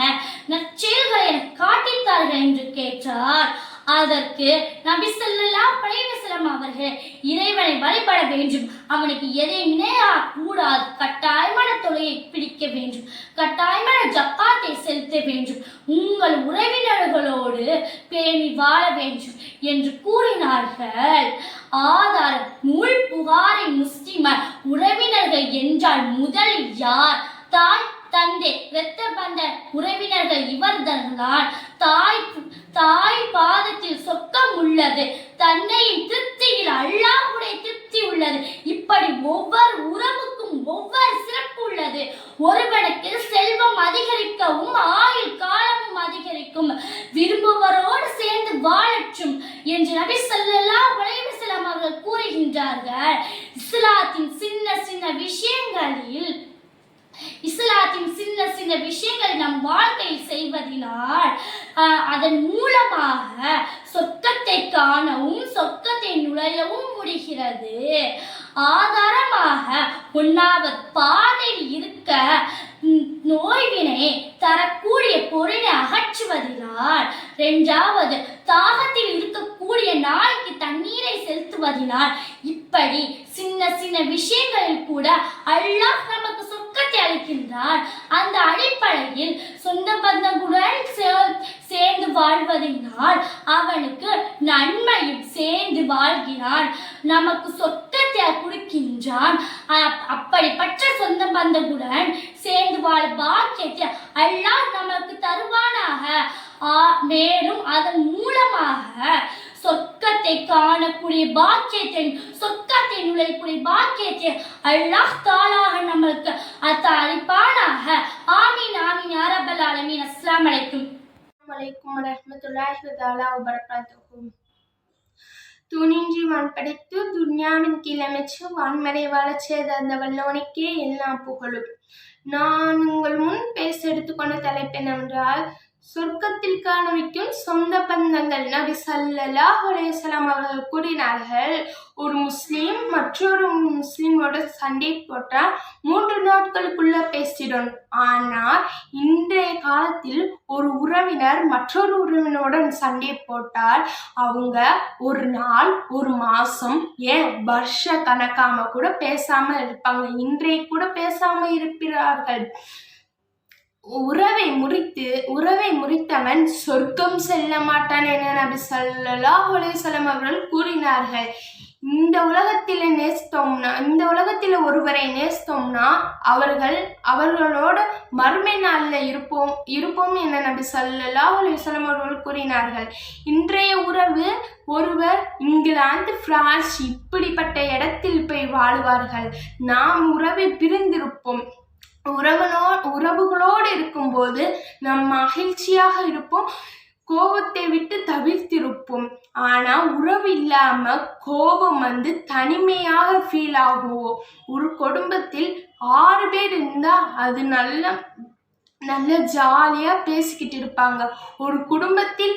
நற்செயல்களை எனக்கு காட்டித்தார்கள் என்று கேட்டார். அதற்கு நபி ஸல்லல்லாஹு அலைஹி வஸல்லம் அவர்கள் இறைவனை வழிபட வேண்டும், அவனுக்கு எதை கூடாது, கட்டாயமான தொழுகையை பிடிக்க வேண்டும், கட்டாயமான ஜக்காத்தை செலுத்த வேண்டும், உங்கள் உறவினர்களோடு பேணி வாழ வேண்டும் என்று கூறினார்கள். ஆதாரம் நூல் புகாரி முஸ்லிமர். உறவினர்கள் என்றால் முதலில் யார்? தாய் தந்தை இரத்த பந்த உறவினர்கள் இவர்கள்தான். தாய் பாதத்தில் சொர்க்கம் உள்ளது, தந்தையின் திருப்தியில் அல்லாஹ்வுடைய திருப்தி உள்ளது. இப்படி ஒவ்வொரு உறவுக்கும் ஒவ்வொரு சிறப்பு உள்ளது. ஒருவனுக்கு செல்வம் அதிகரிக்கவும் ஆயுள் காலமும் அதிகரிக்கும், விரும்புவரோடு சேர்ந்து வாழற்றும் என்று நபி ஸல்லல்லாஹு அலைஹி வஸல்லம் அவர்கள் கூறுகின்றார்கள். இஸ்லாத்தின் சின்ன சின்ன விஷயங்களை நம் வாழ்க்கையில் செய்வதனால் அதன் மூலமாக சொர்க்கத்தை காணவும் சொர்க்கத்தை நுழையவும் முடிகிறது. ஆதாரமாக ஒன்றாவது பாதையில் இருக்க நோய்வினை தரக்கூடிய பொருளை அகற்றுவதினால், இரண்டாவது தாகத்தில் இருக்கக்கூடிய நாய்க்கு தண்ணீரை செலுத்துவதினால், இப்படி சின்ன விஷயங்களில் கூட அல்லாஹ் நமக்கு சொர்க்கத்தை அளிக்கின்றான். அந்த அடிப்படையில் சொந்த பந்தங்களுடன் சேர்ந்து வாழ்வதனால் அவனுக்கு நன்மையும் சேர்ந்து வாழ்கிறான், நமக்கு சொர்க்கத்தை கொடுக்கின்றான். அப்படிப்பட்ட சொந்த பந்தங்களுடன் சேர்ந்து வாழ பாக்கியத்தை அல்லாஹ் நமக்கு தருவானாக. மேலும் அதன் மூலமாக சொர்க்கத்தை காணக்கூடிய பாக்கியத்தை, சொர்க்கத்தை நுழையக்கூடிய பாக்கியத்தை அல்லாஹ் தாலாக நமக்கு அளிப்பானாக. ஆமீன் ஆமீன் யா ரப்பல் ஆலமீன். அஸ்ஸலாமு அலைக்கும். வலைக்கும் வரஹ்மத்துல்லாஹி வபரகாத்துஹு. துணின்றி வான் படைத்து துன்யாவின் கீழமைச்சு வான்மறை வாழச் செய்த அந்த வல்லவனுக்கே எல்லா புகழும். நான் உங்கள் முன் பேச எடுத்துக்கொண்ட தலைப்பு என்னவென்றால் சொர்க்கத்தில் காண வைக்கும் சொந்த பந்தங்கள். நபி ஸல்லல்லாஹு அலைஹி வஸல்லம் அவர்கள் கூறினார்கள், ஒரு முஸ்லீம் மற்றொரு முஸ்லீமோட சண்டை போட்டால் 3 நாட்களுக்குள்ள பேசிடும். ஆனால் இன்றைய காலத்தில் ஒரு உறவினர் மற்றொரு உறவினருடன் சண்டை போட்டால் அவங்க ஒரு நாள், ஒரு மாசம், ஏன் வருஷ கணக்காம கூட பேசாம இருப்பாங்க. இன்றைய கூட பேசாம இருக்கிறார்கள். உறவை முறித்தவன் சொர்க்கம் செல்ல மாட்டான் என நபி ஸல்லல்லாஹு அலைஹி வஸல்லம் அவர்கள் கூறினார்கள். இந்த உலகத்தில் ஒருவரை நேசித்தோம்னா அவர்களோட மறுமை நாளில் இருப்போம் என நபி ஸல்லல்லாஹு அலைஹி வஸல்லம் அவர்கள் கூறினார்கள். இன்றைய உறவு, ஒருவர் இங்கிலாந்து, பிரான்ஸ் இப்படிப்பட்ட இடத்தில் போய் வாழுவார்கள். நாம் உறவை பிரிந்திருப்போம். உறவுகளோடு இருக்கும்போது நம் மகிழ்ச்சியாக இருப்போம், கோபத்தை விட்டு தவிர்த்திருப்போம். ஆனா உறவு இல்லாம கோபம் வந்து தனிமையாக ஃபீல் ஆகுவோம். ஒரு குடும்பத்தில் 6 பேர் இருந்தா அது நல்ல ஜாலியா பேசிக்கிட்டு இருப்பாங்க. ஒரு குடும்பத்தில்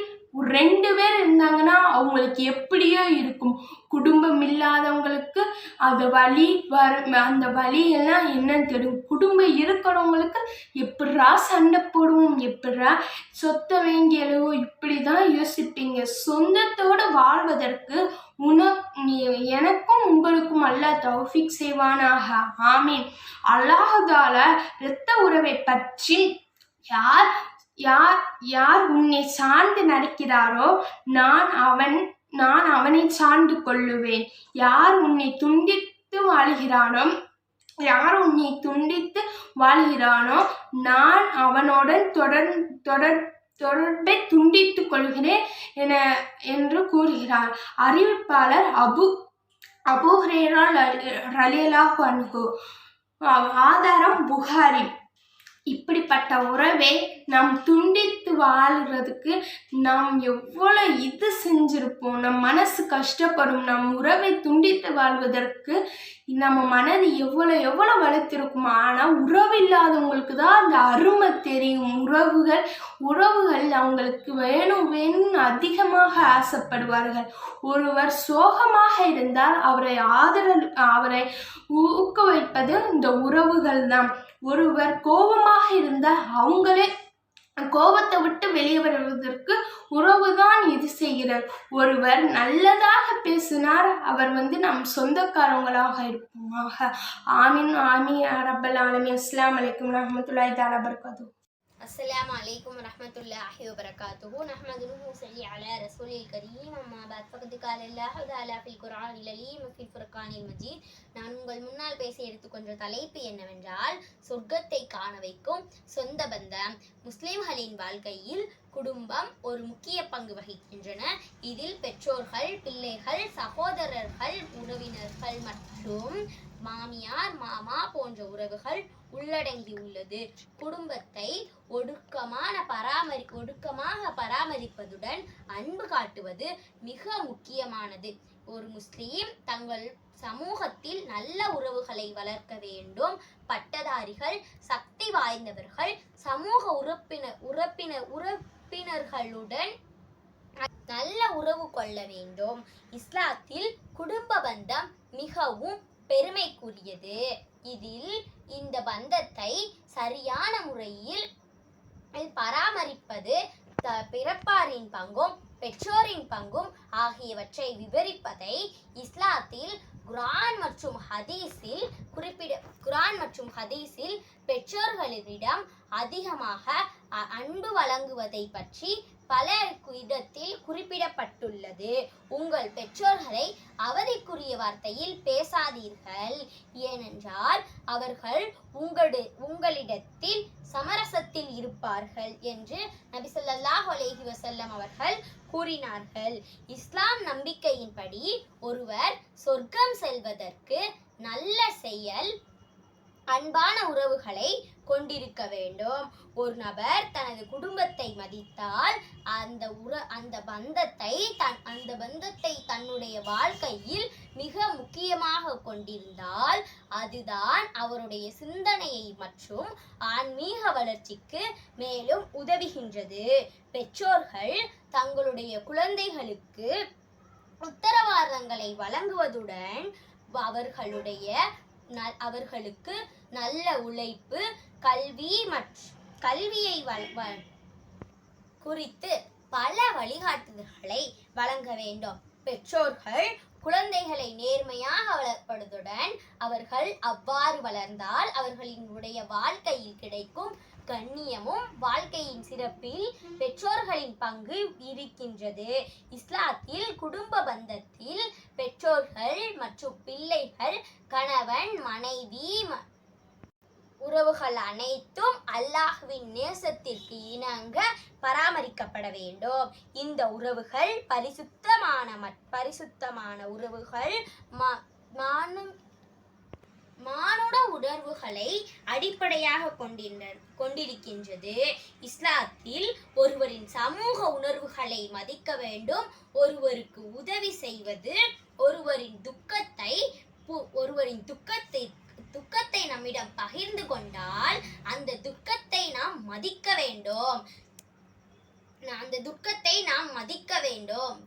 2 பேர் இருந்தாங்கன்னா அவங்களுக்கு எப்படியோ இருக்கும். குடும்பம் இல்லாதவங்களுக்கு அந்த வலி எல்லாம் என்னன்னு தெரியும். குடும்பம் இருக்கிறவங்களுக்கு எப்படா சண்டை போடுவோம், எப்படா சொத்த வேண்டியளவோ இப்படிதான் யோசிப்பீங்க. சொந்தத்தோடு வாழ்வதற்கு எனக்கும் உங்களுக்கும் அல்லாஹ் தௌஃபீக் செய்வானாக. ஆமீன். அல்லாஹ் தஆலா இரத்த உறவை பற்றி யார் உன்னை சார்ந்து நடக்கிறாரோ நான் அவனை சார்ந்து கொள்ளுவேன். யார் உன்னை துண்டித்து வாழ்கிறானோ நான் அவனுடன் தொடர்பை துண்டித்து கொள்கிறேன் என்று கூறுகிறார். அறிவிப்பாளர் அபு ஹுரைரா ரலியல்லாஹு அன்ஹு. ஆதாரம் புகாரி. இப்படிப்பட்ட உறவை நாம் துண்டித்து வாழ்கிறதுக்கு நாம் எவ்வளோ செஞ்சிருப்போம். நம் மனசு கஷ்டப்படும். நம் உறவை துண்டித்து வாழ்வதற்கு நம்ம மனது எவ்வளோ வளர்த்திருக்கும். ஆனால் உறவு இல்லாதவங்களுக்கு தான் அந்த அருமை தெரியும். உறவுகள் அவங்களுக்கு வேணும் அதிகமாக ஆசைப்படுவார்கள். ஒருவர் சோகமாக இருந்தால் அவரை ஊக்குவிப்பது இந்த உறவுகள் தான். ஒருவர் கோபமாக இருந்தால் அவங்களே கோபத்தை விட்டு வெளியே வருவதற்கு உறவுதான் இது செய்கிறார். ஒருவர் நல்லதாக பேசினார், அவர் நம் சொந்தக்காரங்களாக இருப்போமாக. ஆமீன் ஆமீன் ரப்பல் ஆலமீன். அஸ்ஸலாமு அலைக்கும் வரஹ்மத்துல்லாஹி தஆலா வபரகாத்துஹு. அஸ்ஸலாமு அலைக்கும் வரஹ்மத்துல்லாஹி வபரகாத்துஹு. நஹ்மதுஹு வனுஸல்லி அலா ரசூலில் கரீம். அம்மா பஅத். ஃபகத் கால அல்லாஹு தஆலா ஃபில் குர்ஆனில் அலீம் ஃபில் ஃபுர்கானில் மஜீத். நான் உங்கள் முன்னால் பேச எடுத்துக்கொண்ட தலைப்பு என்னவென்றால், சொர்க்கத்தை காண வைக்கும் சொந்த பந்தம். முஸ்லிம்களின் வாழ்க்கையில் குடும்பம் ஒரு முக்கிய பங்கு வகிக்கின்றன. இதில் பெற்றோர்கள், பிள்ளைகள், சகோதரர்கள், உறவினர்கள் மற்றும் மாமியார், மாமா போன்ற உறவுகள் உள்ளடங்கியுள்ளது. குடும்பத்தை ஒடுக்கமாக பராமரிப்பதுடன் அன்பு காட்டுவது மிக முக்கியமானது. ஒரு முஸ்லீம் தங்கள் சமூகத்தில் நல்ல உறவுகளை வளர்க்க வேண்டும். பட்டதாரிகள், சக்தி வாய்ந்தவர்கள், சமூக உறுப்பினர்களுடன் நல்ல உறவு கொள்ள வேண்டும். இஸ்லாத்தில் குடும்ப பந்தம் மிகவும் பெருமைக்குரியது. இதில் இந்த பந்தத்தை சரியான முறையில் பராமரிப்பது பிறப்பாரின் பங்கும் பெற்றோரின் பங்கும் ஆகியவற்றை விவரிப்பதை இஸ்லாத்தில் குர்ஆன் மற்றும் ஹதீஸில் பெற்றோர்களிடம் அதிகமாக அன்பு வழங்குவதை பற்றி பல இடத்தில் குறிப்பிடப்பட்டுள்ளது. உங்கள் பெற்றோர்களை அவதிக்குரிய வார்த்தையில் பேசாதீர்கள், ஏனென்றால் அவர்கள் உங்களிடத்தில் சமரசத்தில் இருப்பார்கள் என்று நபி ஸல்லல்லாஹு அலைஹி வஸல்லம் அவர்கள் கூறினார்கள். இஸ்லாம் நம்பிக்கையின்படி ஒருவர் சொர்க்கம் செல்வதற்கு நல்ல செயல் அன்பான உறவுகளை கொண்டிருக்க வேண்டும். ஒரு நபர் தனது குடும்பத்தை மதித்தால் அந்த பந்தத்தை தன்னுடைய வாழ்க்கையில் மிக முக்கியமாக கொண்டிருந்தால் அதுதான் அவருடைய சிந்தனையை மற்றும் ஆன்மீக வளர்ச்சிக்கு மேலும் உதவுகின்றது. பெற்றோர்கள் தங்களுடைய குழந்தைகளுக்கு உத்தரவாதங்களை வழங்குவதுடன் அவர்களுக்கு நல்ல உழைப்பு, கல்வியை குறித்து பல வழிகாட்டுதல்களை வழங்க வேண்டும். பெற்றோர்கள் குழந்தைகளை நேர்மையாக வளர்ப்பதுடன் அவர்கள் அவ்வாறு வளர்ந்தால் அவர்களினுடைய வாழ்க்கையில் கிடைக்கும் கண்ணியமும் வாழ்க்கையின் சிறப்பில் பெற்றோர்களின் பங்கு இருக்கின்றது. இஸ்லாத்தில் குடும்ப பந்தத்தில் பெற்றோர்கள் மற்றும் பிள்ளைகள், கணவன் மனைவி உறவுகள் அனைத்தும் அல்லாஹ்வின் நேசத்திற்கு இணங்க பராமரிக்கப்பட வேண்டும். இந்த உறவுகள் பரிசுத்தமான உறவுகள் மானுட உணர்வுகளை அடிப்படையாக கொண்டிருக்கின்றது. இஸ்லாத்தில் ஒருவரின் சமூக உணர்வுகளை மதிக்க வேண்டும். ஒருவருக்கு உதவி செய்வது, ஒருவரின் துக்கத்தை நம்மிடம் பகிர்ந்து கொண்டால் அந்த துக்கத்தை நாம் மதிக்க வேண்டும்.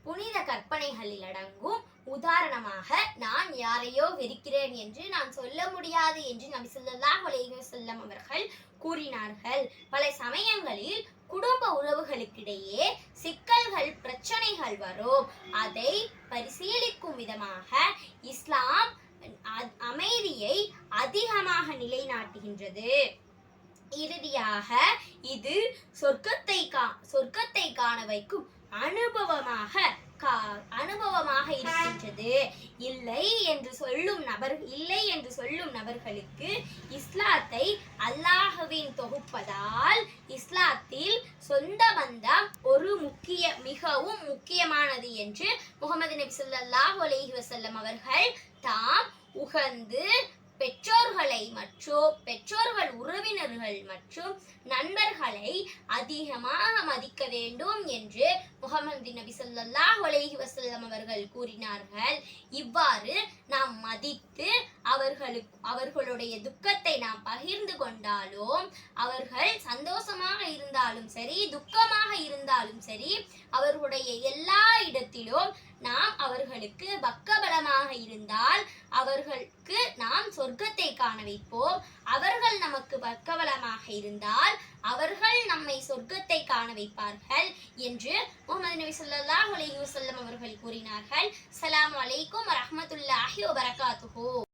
புனித கற்பனைகளில் அடங்கும். உதாரணமாக, நான் யாரையோ வெறுக்கிறேன் என்று நான் சொல்ல முடியாது என்று நபி ஸல்லல்லாஹு அலைஹி வஸல்லம் அவர்கள் கூறினார்கள். பல சமயங்களில் குடும்ப உறவுகளுக்கிடையே சிக்கல்கள், பிரச்சனைகள் வரும். அதை பரிசீலிக்கும் விதமாக இஸ்லாம் அமைதியை அதிகமாக நிலைநாட்டுகின்றது. இறுதியாக இது சொர்க்கத்தை காண வைக்கும் அனுபவமாக இருக்கின்றது. இல்லை என்று சொல்லும் நபர்களுக்கு இஸ்லாத்தை அல்லாஹ்வின் தொகுப்பதால் இஸ்லாத்தில் சொந்த பந்தம் மிகவும் முக்கியமானது என்று முஹம்மது நபி ஸல்லல்லாஹு அலைஹி வஸல்லம் அவர்கள் தாம் உகந்து பெற்றோர்கள், உறவினர்கள் மற்றும் நண்பர்களை அதிகமாக மதிக்க வேண்டும் என்று முஹம்மது நபி ஸல்லல்லாஹு அலைஹி வஸல்லம் அவர்கள் கூறினார்கள். இவ்வாறு நாம் மதித்து அவர்களுடைய துக்கத்தை நாம் பகிர்ந்து கொண்டாலும், அவர்கள் சந்தோஷமாக இருந்தாலும் சரி, துக்கமாக இருந்தாலும் சரி, அவர்களுடைய எல்லா இடத்திலும் நாம் அவர்களுக்கு பக்கபலமாக இருந்தால் அவர்களுக்கு நாம் சொர்க்கத்தை காண வைப்போம். அவர்கள் நமக்கு பக்கபலமாக இருந்தால் அவர்கள் நம்மை சொர்க்கத்தை காண வைப்பார்கள் என்று முஹம்மது நபி ஸல்லல்லாஹு அலைஹி வஸல்லம் அவர்கள் கூறினார்கள். அஸ்ஸலாமு அலைக்கும் வரஹ்மத்துல்லாஹி வபரகாத்துஹு.